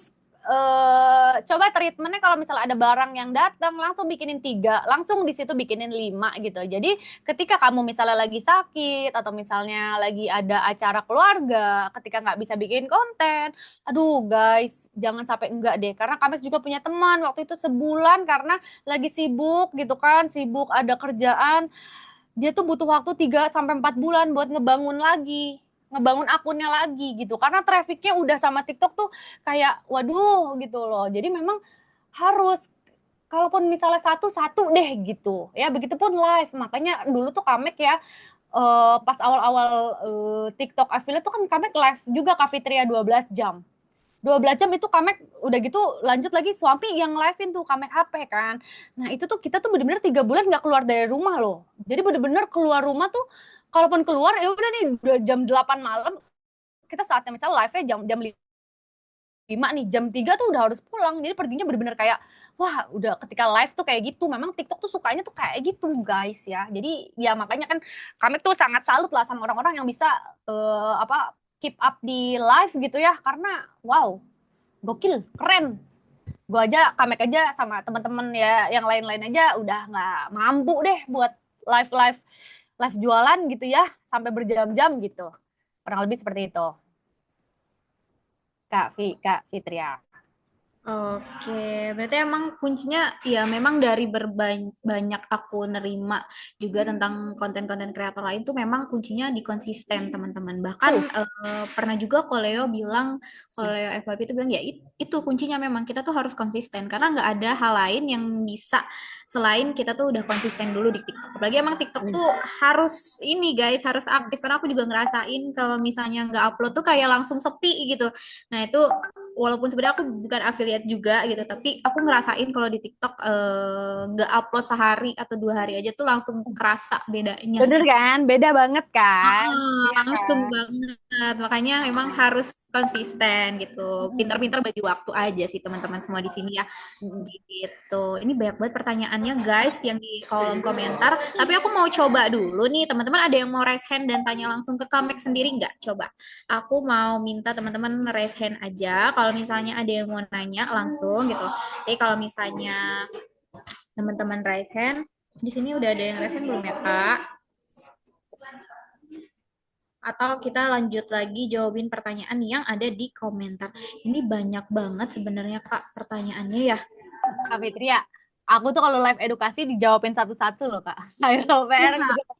coba treatmentnya kalau misalnya ada barang yang datang langsung bikinin 3 langsung di situ bikinin 5 gitu jadi ketika kamu misalnya lagi sakit atau misalnya lagi ada acara keluarga ketika nggak bisa bikin konten aduh guys jangan sampai enggak deh karena kami juga punya teman waktu itu sebulan karena lagi sibuk gitu kan, sibuk ada kerjaan, dia tuh butuh waktu 3 sampai 4 bulan buat ngebangun lagi, ngebangun akunnya lagi gitu. Karena trafficnya udah sama TikTok tuh kayak waduh gitu loh. Jadi memang harus kalaupun misalnya satu-satu deh gitu. Ya begitupun live. Makanya dulu tuh Kamek ya pas awal-awal TikTok affiliate tuh kan Kamek live juga Cafeteria 12 jam. 12 jam itu Kamek udah gitu lanjut lagi suami yang live-in tuh Kamek HP kan. Nah itu tuh kita tuh bener-bener 3 bulan gak keluar dari rumah loh. Jadi bener-bener keluar rumah tuh kalaupun keluar ya udah nih udah jam 8 malam kita saatnya misalnya live-nya jam jam 5 nih jam 3 tuh udah harus pulang. Jadi perginya bener-bener kayak wah udah ketika live tuh kayak gitu. Memang TikTok tuh sukanya tuh kayak gitu guys ya. Jadi ya makanya kan Kamek tuh sangat salut lah sama orang-orang yang bisa apa keep up di live gitu ya karena wow gokil keren gue aja Kamek aja sama teman-teman ya yang lain-lain aja udah nggak mampu deh buat live live live jualan gitu ya sampai berjam-jam gitu kurang lebih seperti itu Kak Fitria. Oke, berarti emang kuncinya ya memang dari banyak aku nerima juga tentang konten-konten kreator lain tuh memang kuncinya di konsisten teman-teman. Bahkan Tuh. pernah juga Koleo bilang, Koleo FYP itu bilang ya itu kuncinya memang kita tuh harus konsisten karena nggak ada hal lain yang bisa selain kita tuh udah konsisten dulu di TikTok. Apalagi emang TikTok tuh harus ini guys, harus aktif karena aku juga ngerasain kalau misalnya nggak upload tuh kayak langsung sepi gitu. Nah itu walaupun sebenarnya aku bukan affiliate juga gitu, tapi aku ngerasain kalau di TikTok nggak upload sehari atau 2 hari aja tuh langsung kerasa bedanya Bener gitu. kan beda banget kan iya Langsung kan. banget. Makanya memang harus konsisten gitu. Pintar-pintar bagi waktu aja sih teman-teman semua di sini ya. Gitu. Ini banyak banget pertanyaannya guys yang di kolom komentar. Tapi aku mau coba dulu nih teman-teman ada yang mau raise hand dan tanya langsung ke Kamek sendiri nggak? Coba. Aku mau minta teman-teman raise hand aja. Kalau misalnya ada yang mau nanya langsung gitu. Tapi kalau misalnya teman-teman raise hand, di sini udah ada yang raise hand belum ya Kak? Atau kita lanjut lagi jawabin pertanyaan yang ada di komentar. Ini banyak banget sebenarnya Kak pertanyaannya ya. Kak Fitria aku tuh kalau live edukasi dijawabin satu-satu loh Kak kayak PR Iya, gitu.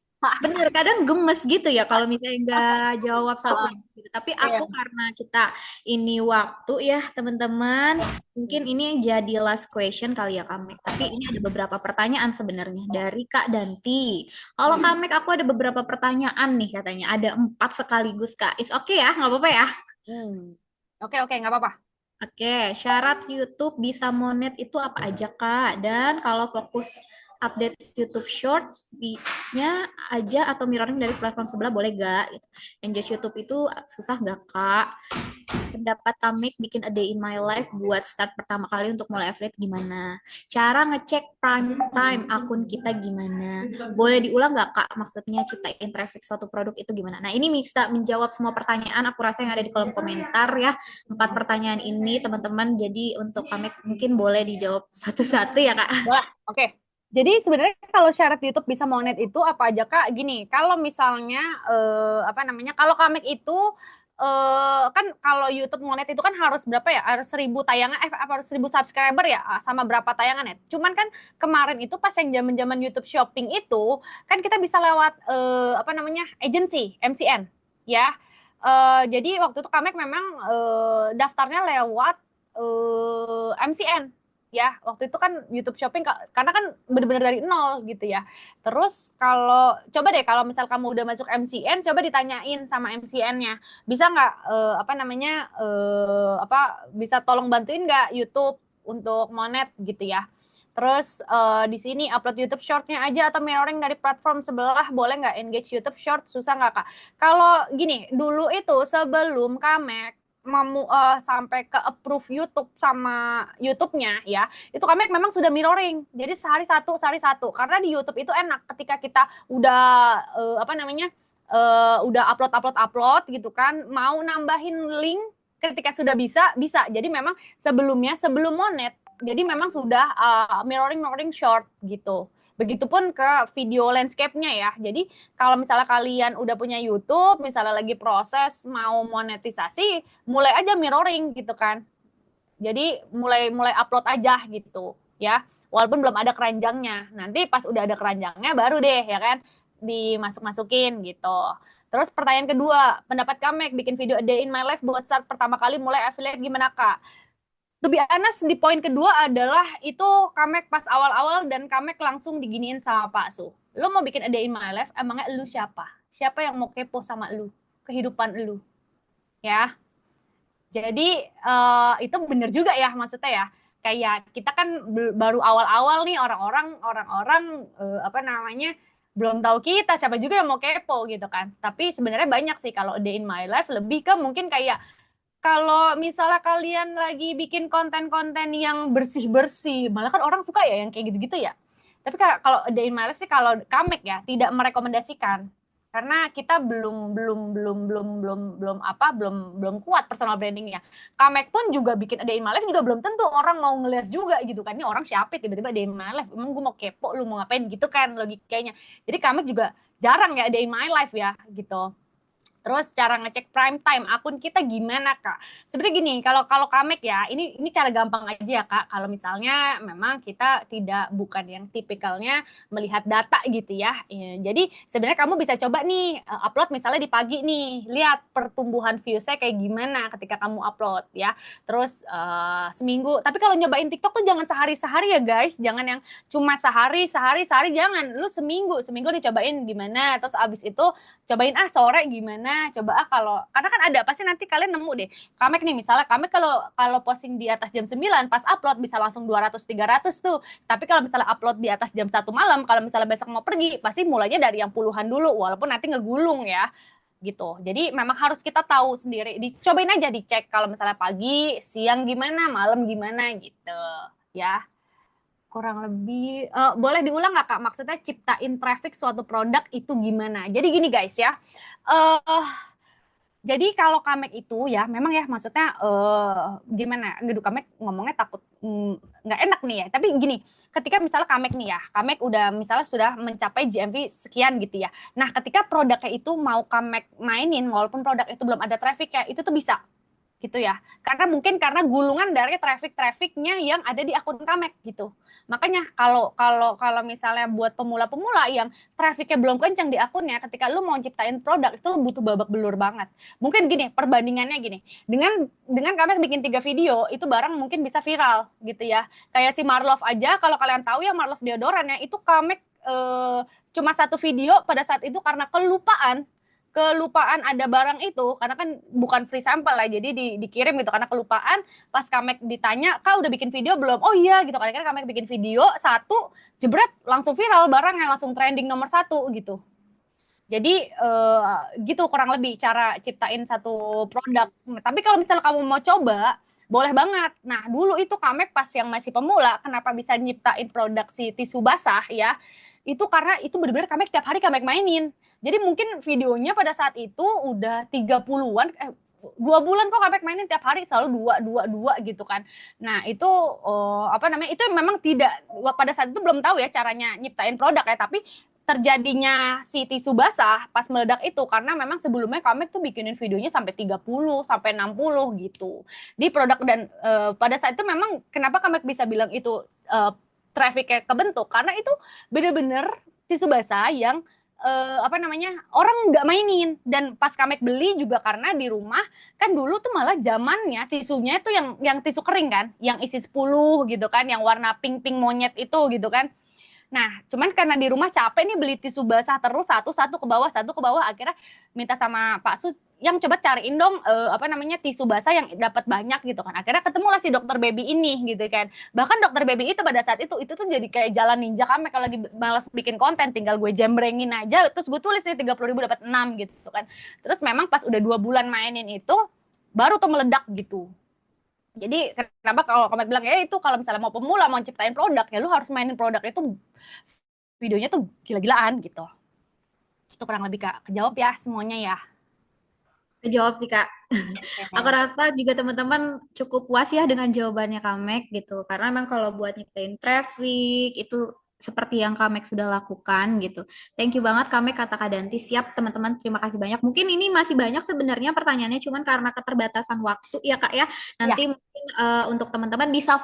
bener. Kadang gemes gitu ya kalau misalnya nggak jawab satu. Gitu. Tapi Iya. aku karena kita ini waktu ya teman-teman, mungkin ini yang jadi last question kali ya Kamek. Tapi ini ada beberapa pertanyaan sebenarnya dari Kak Danti. Kalau Kamek aku ada beberapa pertanyaan nih katanya. Ada 4 sekaligus Kak. It's okay ya, nggak apa-apa ya? Oke oke nggak apa-apa. Oke, syarat YouTube bisa monet itu apa aja, Kak? Dan kalau fokus update YouTube Short, nya aja atau mirroring dari platform sebelah boleh gak? Gitu. Yang just YouTube itu susah gak, Kak? Pendapat kami bikin a day in my life buat start pertama kali untuk mulai affiliate gimana? Cara ngecek prime time akun kita gimana? Boleh diulang nggak Kak? Maksudnya ciptain traffic suatu produk itu gimana? Nah ini bisa menjawab semua pertanyaan aku rasa yang ada di kolom komentar ya. 4 pertanyaan ini teman-teman. Jadi untuk kami mungkin boleh dijawab satu-satu ya Kak. Boleh, oke. Jadi sebenarnya kalau syarat YouTube bisa monet itu apa aja Kak? Gini, kalau misalnya apa namanya? Kalau Kamek itu kan kalau YouTube monet itu kan harus berapa ya? Harus 1.000 tayangan, apa harus 1.000 subscriber ya? Sama berapa tayangan ya? Cuman kan kemarin itu pas yang zaman-zaman YouTube Shopping itu kan kita bisa lewat apa namanya? Agency, MCN, ya. Jadi waktu itu Kamek memang daftarnya lewat MCN ya. Waktu itu kan YouTube Shopping karena kan benar-benar dari nol gitu ya. Terus kalau coba deh kalau misal kamu udah masuk MCN, coba ditanyain sama MCN-nya, bisa nggak apa namanya apa bisa tolong bantuin nggak YouTube untuk monet gitu ya. Terus di sini upload YouTube Short-nya aja atau mirroring dari platform sebelah, boleh nggak engage YouTube Short, susah nggak Kak? Kalau gini, dulu itu sebelum Kamek sampai ke approve YouTube sama YouTube-nya ya, itu kami memang sudah mirroring. Jadi sehari satu. Karena di YouTube itu enak ketika kita udah apa namanya udah upload gitu kan, mau nambahin link ketika sudah bisa. Jadi memang sebelum monet, jadi memang sudah mirroring short gitu. Begitupun ke video landscape-nya ya. Jadi kalau misalnya kalian udah punya YouTube, misalnya lagi proses mau monetisasi, mulai aja mirroring gitu kan. Jadi mulai upload aja gitu ya. Walaupun belum ada keranjangnya. Nanti pas udah ada keranjangnya baru deh ya kan dimasuk-masukin gitu. Terus pertanyaan kedua, pendapat Kamek bikin video a day in my life buat start pertama kali mulai affiliate gimana Kak? To be honest, di poin kedua adalah itu Kamek pas awal-awal dan Kamek langsung diginiin sama Pak Su. Lo mau bikin a day in my life, emangnya lu siapa? Siapa yang mau kepo sama lu? Kehidupan lu. Ya. Jadi itu bener juga ya maksudnya ya. Kayak kita kan baru awal-awal nih orang-orang apa namanya belum tahu kita siapa juga yang mau kepo gitu kan. Tapi sebenarnya banyak sih kalau a day in my life lebih ke mungkin kayak kalau misalnya kalian lagi bikin konten-konten yang bersih-bersih, malah kan orang suka ya yang kayak gitu-gitu ya. Tapi kalau Day in My Life sih kalau Kamek ya tidak merekomendasikan karena kita belum kuat personal brandingnya. Kamek pun juga bikin Day in My Life juga belum tentu orang mau ngeliat juga gitu kan. Ini orang siapa tiba-tiba Day in My Life? Emang gue mau kepo lu mau ngapain gitu kan logikanya. Jadi Kamek juga jarang ya Day in My Life ya gitu. Terus cara ngecek prime time akun kita gimana Kak? Sebenarnya gini, kalau Kamek ya, ini cara gampang aja ya Kak. Kalau misalnya memang kita bukan yang tipikalnya melihat data gitu ya. Jadi sebenarnya kamu bisa coba nih upload misalnya di pagi nih, lihat pertumbuhan viewsnya kayak gimana ketika kamu upload ya. Terus seminggu. Tapi kalau nyobain TikTok tuh jangan sehari-sehari ya guys, jangan yang cuma sehari jangan. Lu seminggu dicobain gimana. Terus abis itu cobain sore gimana, coba kalau karena kan ada pasti nanti kalian nemu deh. Kamek nih misalnya Kamek kalau posting di atas jam 9 pas upload bisa langsung 200 300 tuh. Tapi kalau misalnya upload di atas jam 1 malam, kalau misalnya besok mau pergi pasti mulainya dari yang puluhan dulu walaupun nanti ngegulung ya gitu. Jadi memang harus kita tahu sendiri. Dicobain aja dicek kalau misalnya pagi, siang gimana, malam gimana gitu ya. Kurang lebih boleh diulang nggak Kak? Maksudnya ciptain traffic suatu produk itu gimana? Jadi gini guys ya. Uh, jadi kalau Kamek itu ya memang ya maksudnya gimana? Gedung Kamek ngomongnya takut nggak enak nih ya. Tapi gini, ketika misalnya Kamek nih ya, Kamek udah misalnya sudah mencapai GMV sekian gitu ya. Nah, ketika produknya itu mau Kamek mainin walaupun produk itu belum ada traffic ya, itu tuh bisa gitu ya. Karena gulungan dari traffic-trafficnya yang ada di akun Kamek gitu. Makanya kalau misalnya buat pemula-pemula yang trafficnya belum kencang di akunnya, ketika lu mau ciptain produk itu lu butuh babak belur banget. Mungkin gini, perbandingannya gini. Dengan Kamek bikin 3 video, itu barang mungkin bisa viral gitu ya. Kayak si Marlov aja, kalau kalian tahu ya Marlov deodoran ya, itu Kamek cuma 1 video pada saat itu karena kelupaan ada barang itu karena kan bukan free sample lah jadi dikirim gitu karena kelupaan pas Kamek ditanya Kak udah bikin video belum oh iya gitu kan Kamek bikin video 1 jebret langsung viral barangnya langsung trending nomor 1 gitu jadi gitu kurang lebih cara ciptain satu produk tapi kalau misalnya kamu mau coba boleh banget nah dulu itu Kamek pas yang masih pemula kenapa bisa nyiptain produk si tisu basah ya itu karena itu benar-benar Kamek tiap hari Kamek mainin jadi mungkin videonya pada saat itu udah 30-an 2 bulan kok Kamek mainin tiap hari selalu dua gitu kan. Nah, itu apa namanya? Itu memang tidak pada saat itu belum tahu ya caranya nyiptain produk ya, tapi terjadinya si tisu basah pas meledak itu karena memang sebelumnya Kamek tuh bikinin videonya sampai 30 sampai 60 gitu. Di produk dan pada saat itu memang kenapa Kamek bisa bilang itu trafficnya kebentuk karena itu benar-benar tisu basah yang apa namanya, orang nggak mainin. Dan pas Kamek beli juga karena di rumah kan dulu tuh malah zamannya tisunya itu yang tisu kering kan, yang isi 10 gitu kan, yang warna pink-pink monyet itu gitu kan. Nah, cuman karena di rumah capek nih beli tisu basah terus satu-satu ke bawah, satu ke bawah, akhirnya minta sama Pak Su yang coba cariin dong apa namanya tisu basah yang dapat banyak gitu kan. Akhirnya ketemulah si dokter baby ini gitu kan. Bahkan dokter baby itu pada saat itu tuh jadi kayak jalan ninja kami kalau lagi malas bikin konten tinggal gue jembrengin aja terus gue tulis nih 30.000 dapat 6 gitu kan. Terus memang pas udah 2 bulan mainin itu baru tuh meledak gitu. Jadi kenapa kalau Komet bilang ya itu kalau misalnya mau pemula mau ciptain produk ya lu harus mainin produk itu videonya tuh gila-gilaan gitu. Itu kurang lebih Kak. Kejawab ya semuanya ya. Kejawab sih Kak. Aku rasa juga teman-teman cukup puas ya dengan jawabannya Kamek gitu. Karena memang kalau buat nyiptain traffic itu seperti yang Kamek sudah lakukan gitu. Thank you banget Kamek kata Kak Danti. Siap teman-teman, terima kasih banyak. Mungkin ini masih banyak sebenarnya pertanyaannya, cuman karena keterbatasan waktu ya Kak ya. Nanti Ya. mungkin untuk teman-teman bisa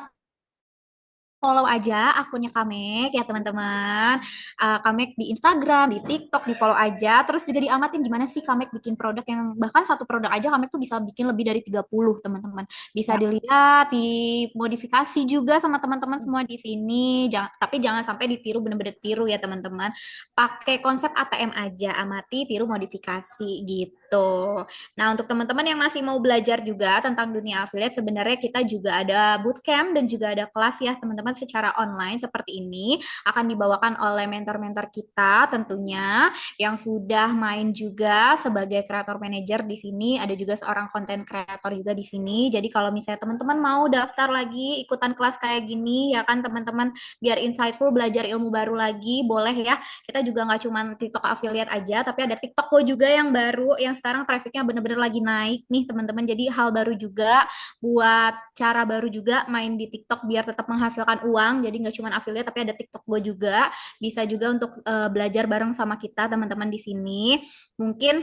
follow aja akunnya Kamek ya teman-teman. Kamek di Instagram, di TikTok, di follow aja. Terus juga diamatin gimana sih Kamek bikin produk yang bahkan satu produk aja Kamek tuh bisa bikin lebih dari 30 teman-teman. Bisa Ya. dilihat, dimodifikasi juga sama teman-teman semua di sini. Tapi jangan sampai ditiru bener-bener tiru ya teman-teman. Pakai konsep ATM aja, amati, tiru, modifikasi gitu. Nah, untuk teman-teman yang masih mau belajar juga tentang dunia affiliate, sebenarnya kita juga ada bootcamp dan juga ada kelas ya, teman-teman secara online seperti ini akan dibawakan oleh mentor-mentor kita tentunya yang sudah main juga sebagai kreator manager di sini, ada juga seorang konten kreator juga di sini. Jadi kalau misalnya teman-teman mau daftar lagi ikutan kelas kayak gini ya kan teman-teman biar insightful belajar ilmu baru lagi, boleh ya. Kita juga nggak cuma TikTok affiliate aja, tapi ada TikTok Go juga yang baru, yang sekarang trafficnya bener-bener lagi naik nih teman-teman. Jadi hal baru juga, buat cara baru juga main di TikTok biar tetap menghasilkan uang. Jadi nggak cuma affiliate, tapi ada TikTok Go juga. Bisa juga untuk belajar bareng sama kita teman-teman di sini. Mungkin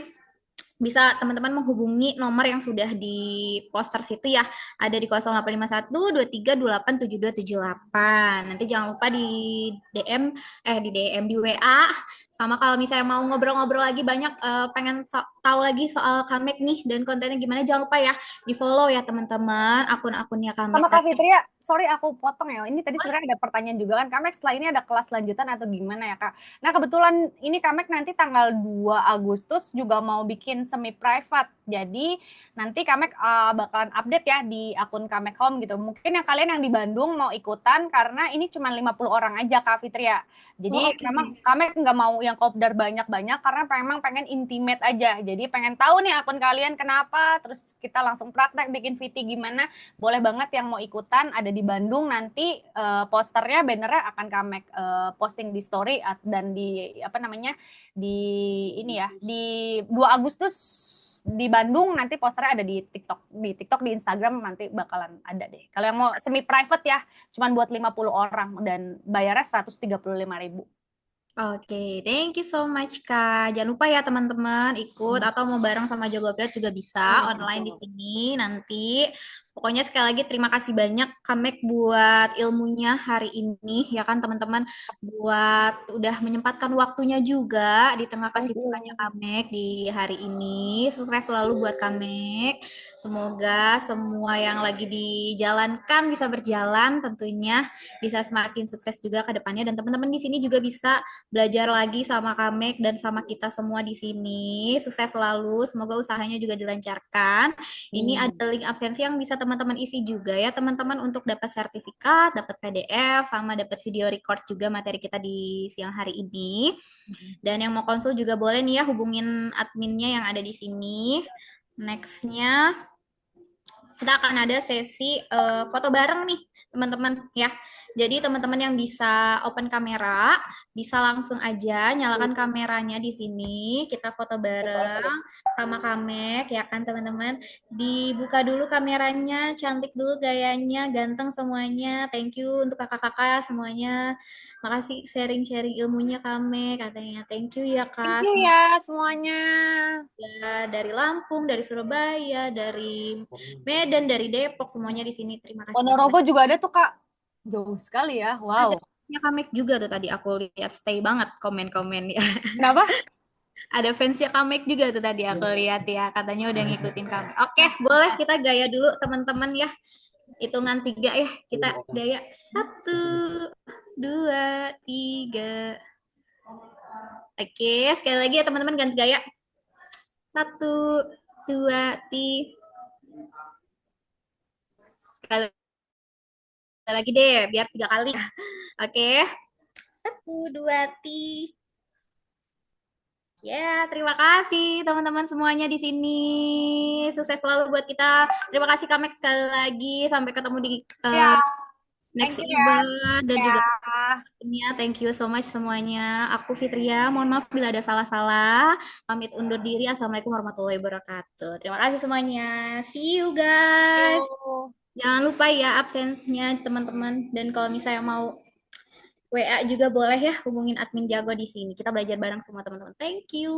bisa teman-teman menghubungi nomor yang sudah di poster situ ya. Ada di 0851 23 28 7278. Nanti jangan lupa di DM di DM di WA. Sama kalau misalnya mau ngobrol-ngobrol lagi banyak pengen tahu lagi soal Kamek nih dan kontennya gimana jangan lupa ya di-follow ya teman-teman akun-akunnya Kamek Sama Kak tadi. Fitria, sorry aku potong ya. Ini tadi sebenarnya ada pertanyaan juga kan. Kamek setelah ini ada kelas lanjutan atau gimana ya Kak? Nah kebetulan ini Kamek nanti tanggal 2 Agustus juga mau bikin semi private. Jadi nanti Kamek bakalan update ya di akun Kamek Home gitu. Mungkin yang kalian yang di Bandung mau ikutan karena ini cuma 50 orang aja Kak Fitria. Oh, Jadi oke. memang Kamek nggak mau yang kopdar banyak-banyak karena memang pengen intimate aja. Jadi pengen tahu nih akun kalian kenapa, terus kita langsung praktek bikin VT gimana. Boleh banget yang mau ikutan ada di Bandung nanti posternya bannernya akan Kamek posting di story dan di apa namanya di ini ya di 2 Agustus di Bandung nanti posternya ada di TikTok di Instagram nanti bakalan ada deh. Kalau yang mau semi private ya cuman buat 50 orang dan bayarnya 135.000. Oke, thank you so much Kak. Jangan lupa ya teman-teman ikut atau mau bareng sama Jago Update juga bisa online di sini nanti. Pokoknya sekali lagi terima kasih banyak Kamek buat ilmunya hari ini ya kan teman-teman buat udah menyempatkan waktunya juga di tengah Thank kesibukannya you. Kamek di hari ini. Sukses selalu buat Kamek. Semoga semua yang lagi dijalankan bisa berjalan tentunya bisa semakin sukses juga ke depannya dan teman-teman di sini juga bisa belajar lagi sama Kamek dan sama kita semua di sini. Sukses selalu, semoga usahanya juga dilancarkan. Ini ada link absensi yang bisa teman-teman isi juga ya teman-teman untuk dapat sertifikat, dapat PDF, sama dapat video record juga materi kita di siang hari ini. Dan yang mau konsul juga boleh nih ya hubungin adminnya yang ada di sini. Nextnya kita akan ada sesi foto bareng nih teman-teman ya. Jadi teman-teman yang bisa open kamera bisa langsung aja nyalakan kameranya di sini. Kita foto bareng sama Kamek ya kan teman-teman. Dibuka dulu kameranya, cantik dulu gayanya, ganteng semuanya. Thank you untuk kakak-kakak semuanya. Makasih sharing-sharing ilmunya Kamek katanya. Thank you ya Thank Kak. you Semoga ya semuanya. dari Lampung, dari Surabaya, dari Medan, dari Depok, semuanya di sini. Terima kasih banyak. Ponorogo juga ada tuh Kak. Jauh sekali ya. Ada Wow. fansnya Kamek juga tuh tadi aku lihat stay banget komen-komen ya. Kenapa? Ada fansnya Kamek juga tuh tadi aku lihat ya, katanya udah ngikutin Kamek. Oke, boleh kita gaya dulu teman-teman ya. Hitungan tiga ya, kita gaya satu, dua, tiga. Oke, sekali lagi ya teman-teman ganti gaya. Satu, dua, tiga. Sekali lagi deh, biar 3 kali. Oke, satu, dua, tiga. Ya, terima kasih teman-teman semuanya di sini. Sukses selalu buat kita. Terima kasih Kamek sekali lagi. Sampai ketemu di Ya, thank next you ya. event dan Ya. juga ya, thank you so much semuanya. Aku Fitria, mohon maaf bila ada salah-salah. Pamit undur diri. Assalamualaikum warahmatullahi wabarakatuh. Terima kasih semuanya. See you guys. Yuk. Jangan lupa ya absennya teman-teman. Dan kalau misalnya mau WA juga boleh ya hubungin admin Jago di sini. Kita belajar bareng semua teman-teman. Thank you.